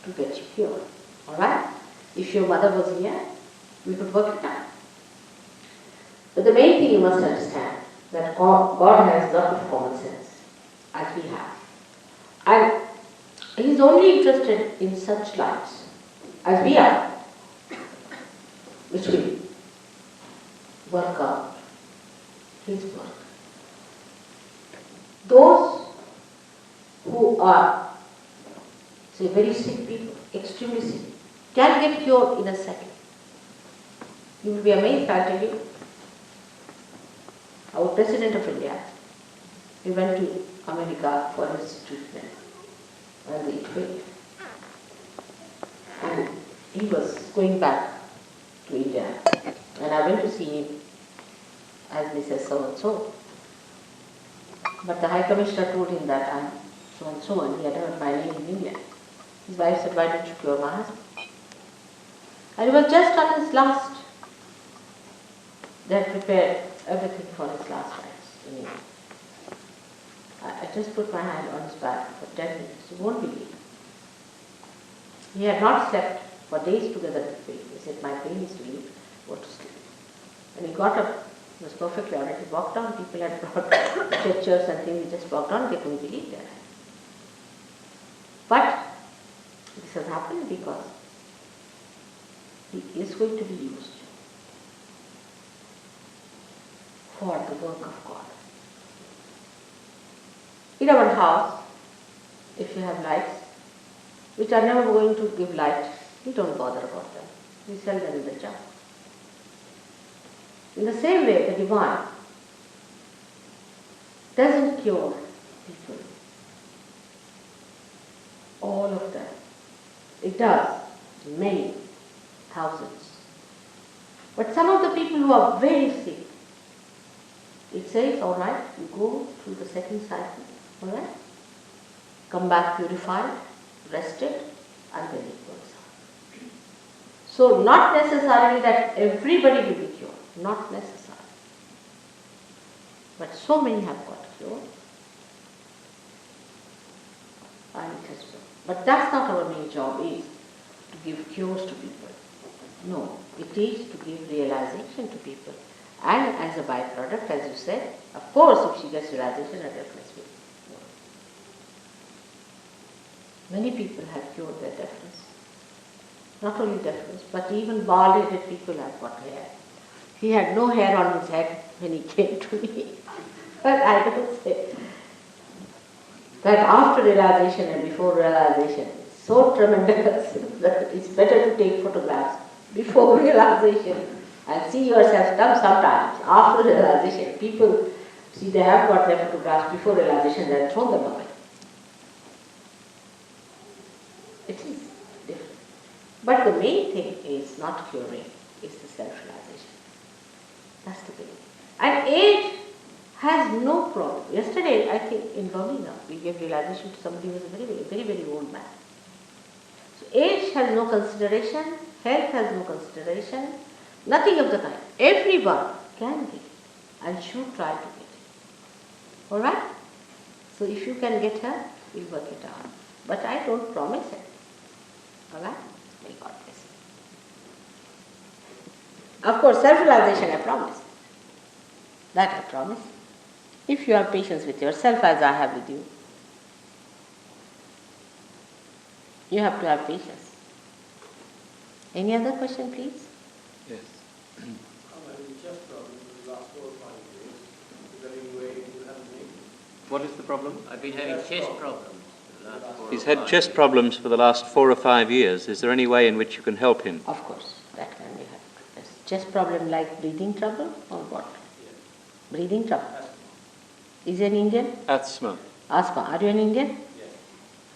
to get you cured. Alright? If your mother was here, we could work it out. But the main thing you must understand that God has a lot of common sense, as we have. And He is only interested in such lives as we are, which will work out His work. Those who are, say, very sick people, extremely sick, can get cured in a second. You will be amazed, I'll tell you. Our President of India, he went to America for his treatment and it failed. And he was going back to India. And I went to see him as Mrs. So-and-so. But the High Commissioner told him that I'm so-and-so, and he had heard my name in India. His wife said, why don't you cure my husband? And he was just on his last. They had prepared everything for his last rites in India. I just put my hand on his back for 10 minutes. You won't believe. He had not slept for days together with pain. He said, my pain is to leave, go to sleep. And he got up, he was perfectly alright. He walked down, people had brought stretchers and things, he just walked down, they couldn't believe that. But this has happened because he is going to be used for the work of God. In our house, if you have lights, which are never going to give light, we don't bother about them. We sell them in the jar. In the same way, the divine doesn't cure people. All of them. It does. Many. Thousands. But some of the people who are very sick, it says, all right, you go through the second cycle, all right? Come back purified, rested, and then it works out. So not necessarily that everybody will be cured, not necessarily. But so many have got cured, and it has worked. But that's not our main job, is to give cures to people. No, it is to give realization to people. And as a byproduct, as you said, of course, if she gets realization, her deafness will work. Many people have cured their deafness. Not only deafness, but even bald-headed people have got hair. He had no hair on his head when he came to me. But I don't say that after realization and before realization is so tremendous that it's better to take photographs before realization and see yourself come sometimes after realization. People, see, they have got their photographs before realization and thrown them away. It is different. But the main thing is not curing, it's the self-realization. That's the thing. And age has no problem. Yesterday, I think in Birmingham, we gave realization to somebody who was a very, very, very, very old man. So age has no consideration, health has no consideration, nothing of the kind. Everyone can get it and should try to get it. Alright? So if you can get her, we'll work it out. But I don't promise it. Alright? May God bless you. Of course, self-realization I promise. That I promise. If you have patience with yourself as I have with you, you have to have patience. Any other question, please? Yes. What is the problem? I've been having chest problems for the last 4 He's or had 5 chest years. problems for the last 4 or 5 years. Is there any way in which you can help him? Of course, that can be helped. Yes. Chest problem like breathing trouble or what? Breathing trouble. Is he an Indian? Asthma. Asthma. Are you an Indian? Yes.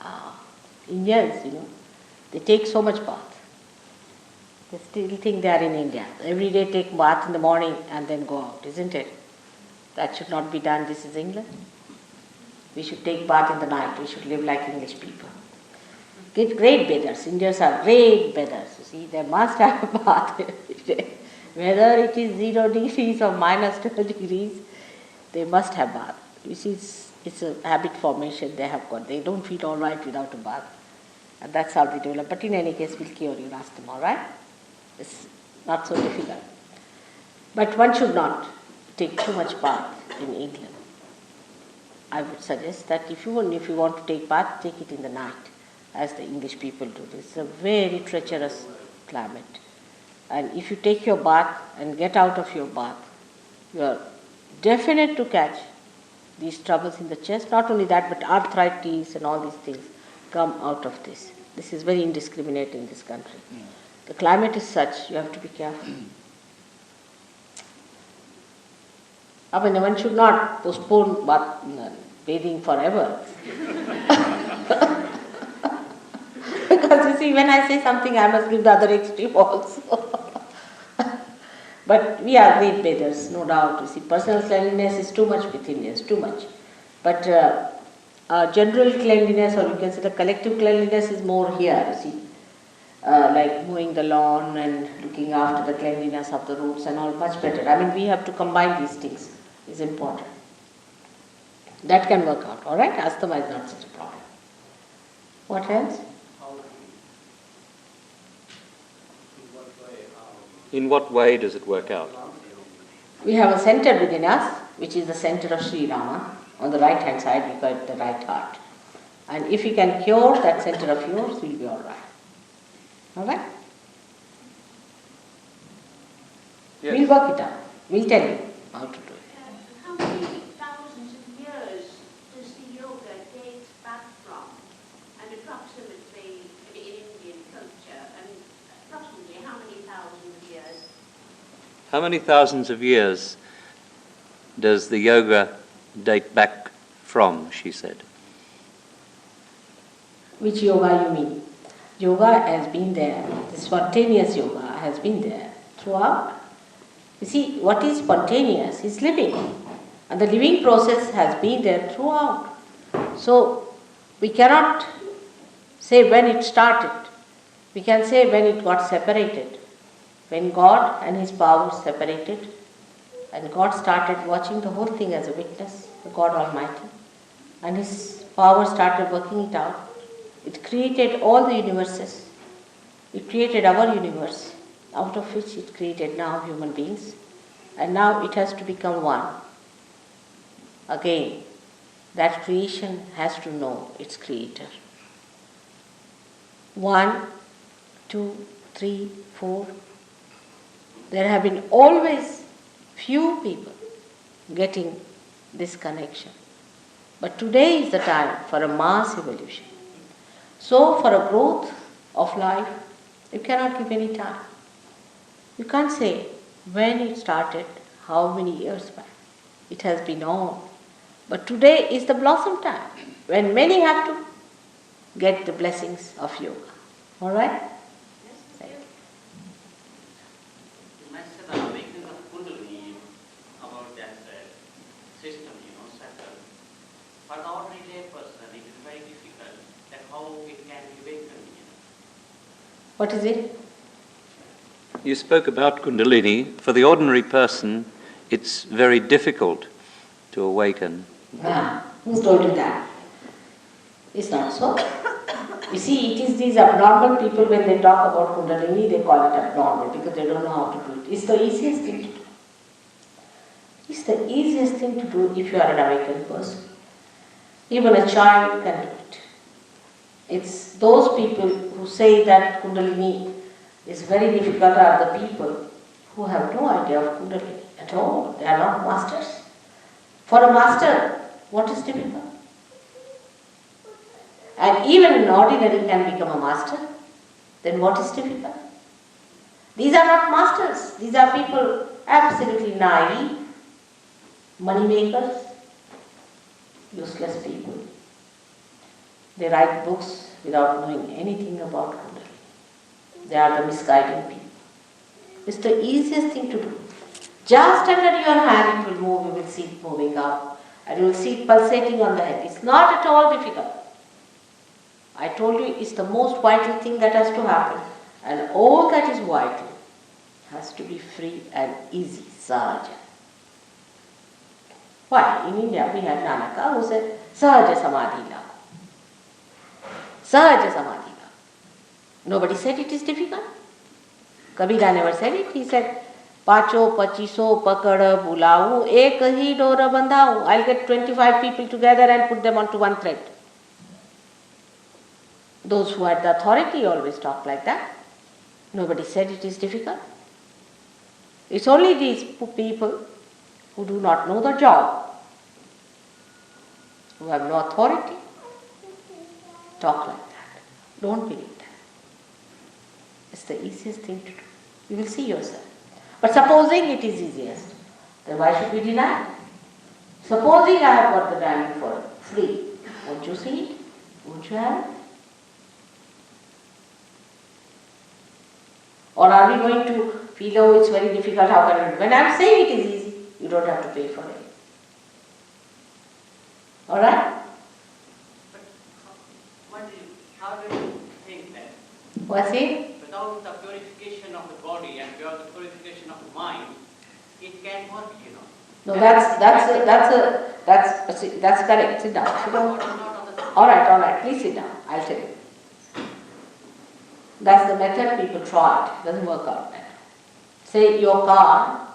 Ah, Indians, they take so much bath. They still think they are in India. Every day take bath in the morning and then go out, isn't it? That should not be done. This is England. We should take bath in the night. We should live like English people. Get great bathers. Indians are great bathers. You see, they must have a bath every day. Whether it is 0 degrees or minus 12 degrees, they must have bath. You see, it's a habit formation they have got. They don't feel all right without a bath. And that's how they develop. But in any case, we'll cure your asthma, all right? It's not so difficult. But one should not take too much bath in England. I would suggest that if you want to take bath, take it in the night, as the English people do. This is a very treacherous climate. And if you take your bath and get out of your bath, you are definite to catch these troubles in the chest. Not only that, but arthritis and all these things come out of this. This is very indiscriminate in this country. The climate is such, you have to be careful. I mean, one should not postpone bathing forever. Because you see, when I say something, I must give the other extreme also. But we are great bathers, no doubt. You see, personal cleanliness is too much with Indians, too much. But general cleanliness, or you can say the collective cleanliness, is more here, you see. Like mowing the lawn and looking after the cleanliness of the roads and all, much better. I mean, we have to combine these things, is important. That can work out, all right? Asthma is not such a problem. What else? In what way does it work out? We have a center within us, which is the center of Sri Rama. On the right hand side, we call it the right heart. And if we can cure that center of yours, we'll be all right. All right? Yes. We'll work it out. We'll tell you how to do it. How many thousands of years does the yoga date back from? And approximately, in Indian culture, and approximately how many thousands of years? How many thousands of years does the yoga date back from, she said? Which yoga you mean? Yoga has been there. The spontaneous yoga has been there throughout. You see, what is spontaneous is living. And the living process has been there throughout. So, we cannot say when it started. We can say when it got separated. When God and His power separated, and God started watching the whole thing as a witness, the God Almighty, and His power started working it out. It created all the universes. It created our universe, out of which it created now human beings. And now it has to become one. Again, that creation has to know its creator. 1, 2, 3, 4. There have been always few people getting this connection. But today is the time for a mass evolution. So, for a growth of life, you cannot give any time. You can't say when it started, how many years back. It has been on. But today is the blossom time, when many have to get the blessings of yoga. All right? Yes, You mentioned the awakening of Kundalini about that system, cycle. For the ordinary lay person, it is very difficult that how it can be awakened. What is it? You spoke about Kundalini. For the ordinary person, it's very difficult to awaken. Who told you that? It's not so. You see, it is these abnormal people, when they talk about Kundalini, they call it abnormal because they don't know how to do it. It's the easiest thing to do. It's the easiest thing to do if you are an awakened person. Even a child can do it. It's those people who say that Kundalini is very difficult are the people who have no idea of Kundalini at all. They are not masters. For a master, what is difficult? And even an ordinary can become a master. Then what is difficult? These are not masters. These are people absolutely naive, money makers, useless people. They write books without knowing anything about Kundalini. They are the misguiding people. It's the easiest thing to do. Just under your hand it will move, you will see it moving up, and you will see it pulsating on the head. It's not at all difficult. I told you it's the most vital thing that has to happen. And all that is vital has to be free and easy, Sahaja. Why? In India we had Nanaka who said, Sahaja Samadhi Lago. Sahaja Samadhi Lago. Nobody said it is difficult. Kabira never said it. He said, Pacho, Pachiso, Pakada, Bulau, Ek hi dora bandhau. I'll get 25 people together and put them onto one thread. Those who had the authority always talk like that. Nobody said it is difficult. It's only these people who do not know the job, who have no authority, talk like that. Don't believe that. It's the easiest thing to do. You will see yourself. But supposing it is easiest, then why should we deny? Supposing I have got the diamond for free, won't you see it? Won't you have it? Or are we going to feel, oh, it's very difficult, how can I do it? When I am saying it is easy, you don't have to pay for it. Alright? But how do you think that What's it? without the purification of the body and without the purification of the mind, it can work, you know? No, that's correct. Sit down. Sit down. Alright, please sit down. I'll tell you. That's the method people try. It doesn't work out better. Say your car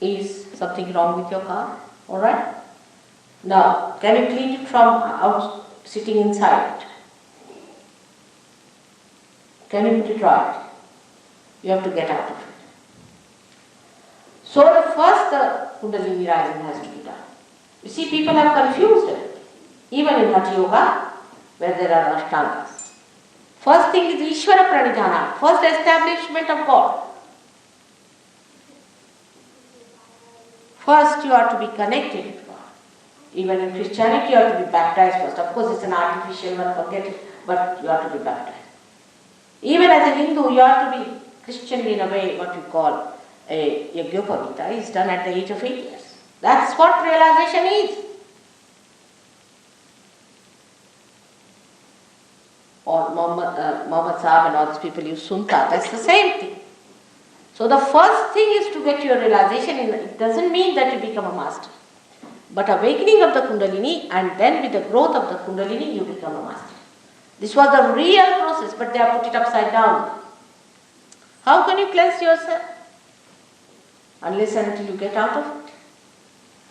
is something wrong with your car. Alright? Now, can you clean it from out sitting inside it? Can you put it right? You have to get out of it. So first the Kundalini rising has to be done. You see, people have confused it. Even in Hatha Yoga, where there are Ashtangas. First thing is Ishvara Pranidhana, first establishment of God. First you are to be connected with God. Even in Christianity you are to be baptized first. Of course it's an artificial one, forget it, but you are to be baptized. Even as a Hindu you are to be Christian in a way, what we call a Yajnopavita is done at the age of 8 years. That's what realization is. Or Muhammad Sahib and all these people use Sunta, that's the same thing. So the first thing is to get your realization. It doesn't mean that you become a master. But awakening of the Kundalini, and then with the growth of the Kundalini you become a master. This was the real process, but they have put it upside down. How can you cleanse yourself? Unless and until you get out of it.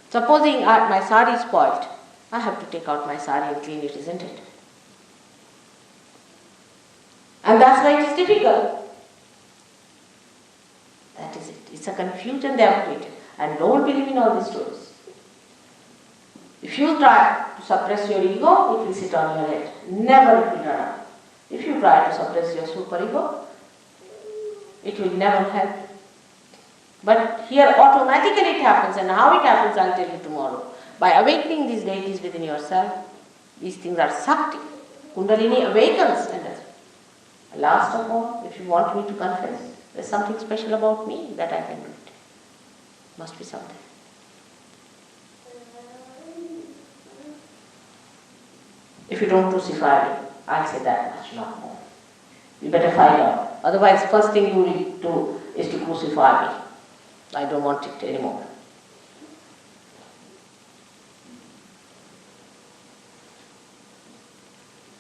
Supposing my sari is spoiled, I have to take out my sari and clean it, isn't it? And that's why it is difficult. That is it. It's a confusion they have created. And don't believe in all these stories. If you try to suppress your ego, it will sit on your head. Never it will run out. If you try to suppress your superego, it will never help. But here automatically it happens, and how it happens I'll tell you tomorrow. By awakening these deities within yourself, these things are sucked in. Kundalini awakens, and last of all, if you want me to confess, there's something special about me that I can do it. Must be something. If you don't crucify me, I'll say that much, not more. You better find out. Otherwise, first thing you will do is to crucify me. I don't want it anymore.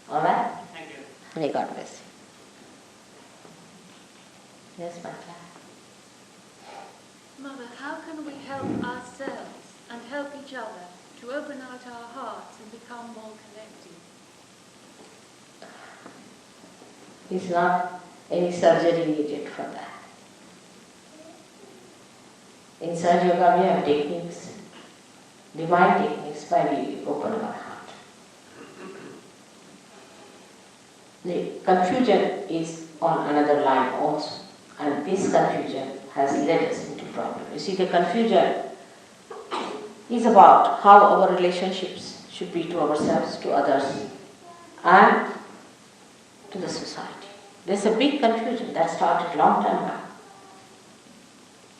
All right? Thank you. May God bless you. Yes, my child. Mother, how can we help ourselves and help each other to open out our hearts and become more connected? It's not any surgery needed for that. In Sahaja we have techniques, divine techniques by which we open our heart. The confusion is on another line also, and this confusion has led us into problem. You see, the confusion is about how our relationships should be to ourselves, to others, and to the society. There's a big confusion that started long time back.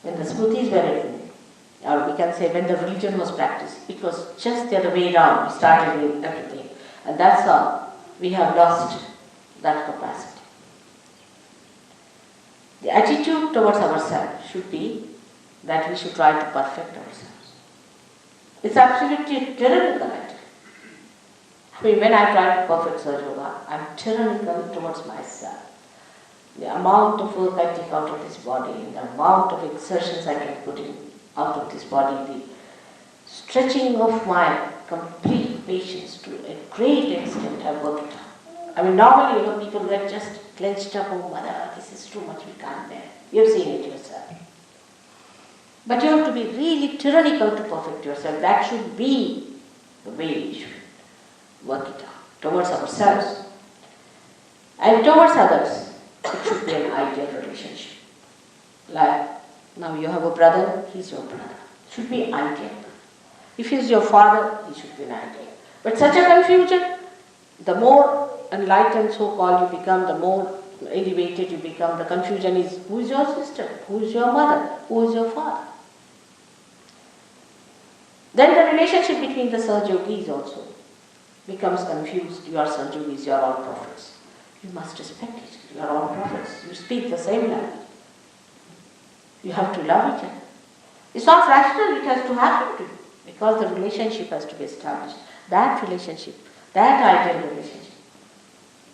When the Smritis were written, or we can say when the religion was practiced, it was just the other way around. We started with everything. And that's how we have lost that capacity. The attitude towards ourselves should be that we should try to perfect ourselves. It's absolutely tyrannical attitude. I mean, when I try to perfect Sahaja Yoga, I'm tyrannical towards myself. The amount of work I take out of this body, the amount of exertions I can put in out of this body, the stretching of my complete patience to a great extent, I work it out. I mean, normally, people get just clenched up, oh mother, this is too much, we can't bear. You've seen it yourself. But you have to be really tyrannical to perfect yourself. That should be the way we should work it out towards ourselves and towards others. It should be an ideal relationship. Like, now you have a brother, he's your brother. It should be ideal. If he's your father, he should be an ideal. But such a confusion, the more enlightened so-called you become, the more elevated you become. The confusion is, who is your sister? Who is your mother? Who is your father? Then the relationship between the Sahajogis also becomes confused. You are Sahajogis, you are all prophets. You must respect each other. You are all prophets. You speak the same language. You have to love each other. It's not rational, it has to happen to you because the relationship has to be established. That relationship, that ideal relationship.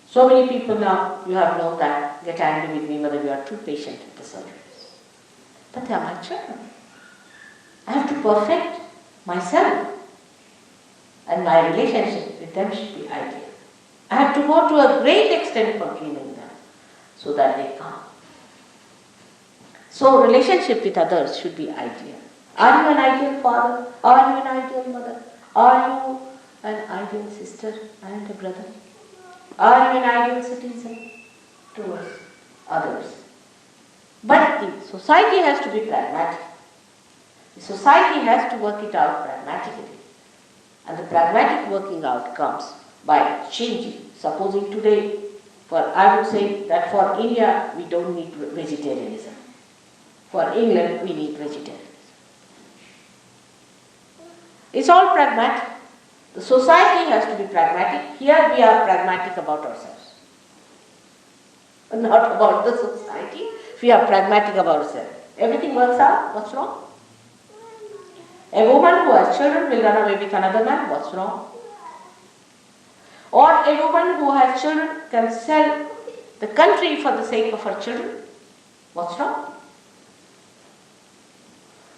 So many people now, you have known that, get angry with me whether you are too patient with the surgeries. But they are my children. I have to perfect myself. And my relationship with them should be ideal. I have to go to a great extent for cleaning them so that they come. So relationship with others should be ideal. Are you an ideal father? Are you an ideal mother? Are you an ideal sister and a brother? Are you an ideal citizen towards others? But the society has to be pragmatic. The society has to work it out pragmatically. And the pragmatic working out comes by changing. Supposing today, I would say that for India, we don't need vegetarianism. For England, we need vegetarianism. It's all pragmatic. The society has to be pragmatic. Here we are pragmatic about ourselves. Not about the society. We are pragmatic about ourselves. Everything works out. What's wrong? A woman who has children will run away with another man. What's wrong? Or a woman who has children can sell the country for the sake of her children. What's wrong?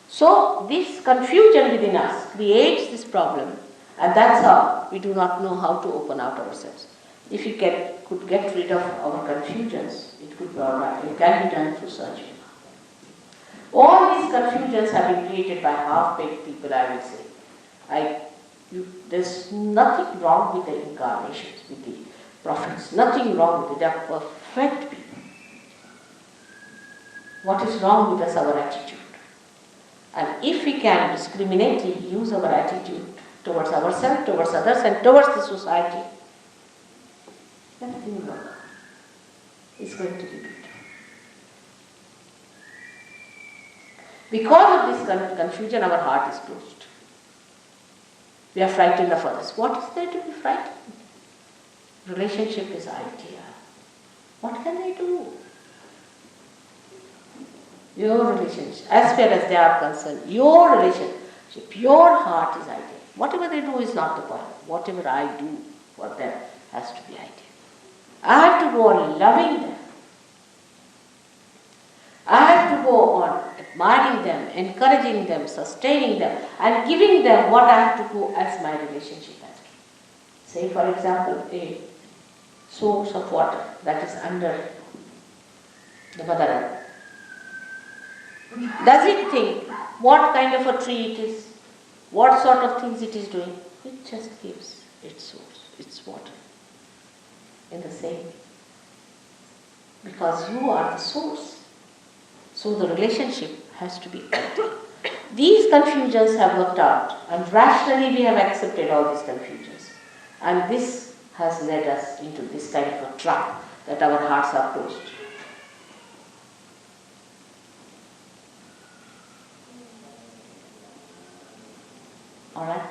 So this confusion within us creates this problem, and that's how we do not know how to open out ourselves. If we could get rid of our confusions, it could be alright. It can be done through surgery. All these confusions have been created by half-baked people, I will say. There's nothing wrong with the incarnations, with the prophets. Nothing wrong with it. They are perfect people. What is wrong with us? Our attitude. And if we can discriminately use our attitude towards ourselves, towards others, and towards the society, everything will work. It's going to be beautiful. Because of this confusion, our heart is closed. We are frightened of others. What is there to be frightened? Relationship is ideal. What can they do? Your relationship, as far as they are concerned, your relationship, your heart is ideal. Whatever they do is not the point. Whatever I do for them has to be ideal. I have to go on loving them. I have to go on admiring them, encouraging them, sustaining them, and giving them what I have to do as my relationship has to be. Say, for example, a source of water that is under the mother earth. Does it think what kind of a tree it is, what sort of things it is doing? It just gives its source, its water, in the same way. Because you are the source. So the relationship has to be ideal. These confusions have worked out, and rationally we have accepted all these confusions. And this has led us into this kind of a trap that our hearts are closed. All right?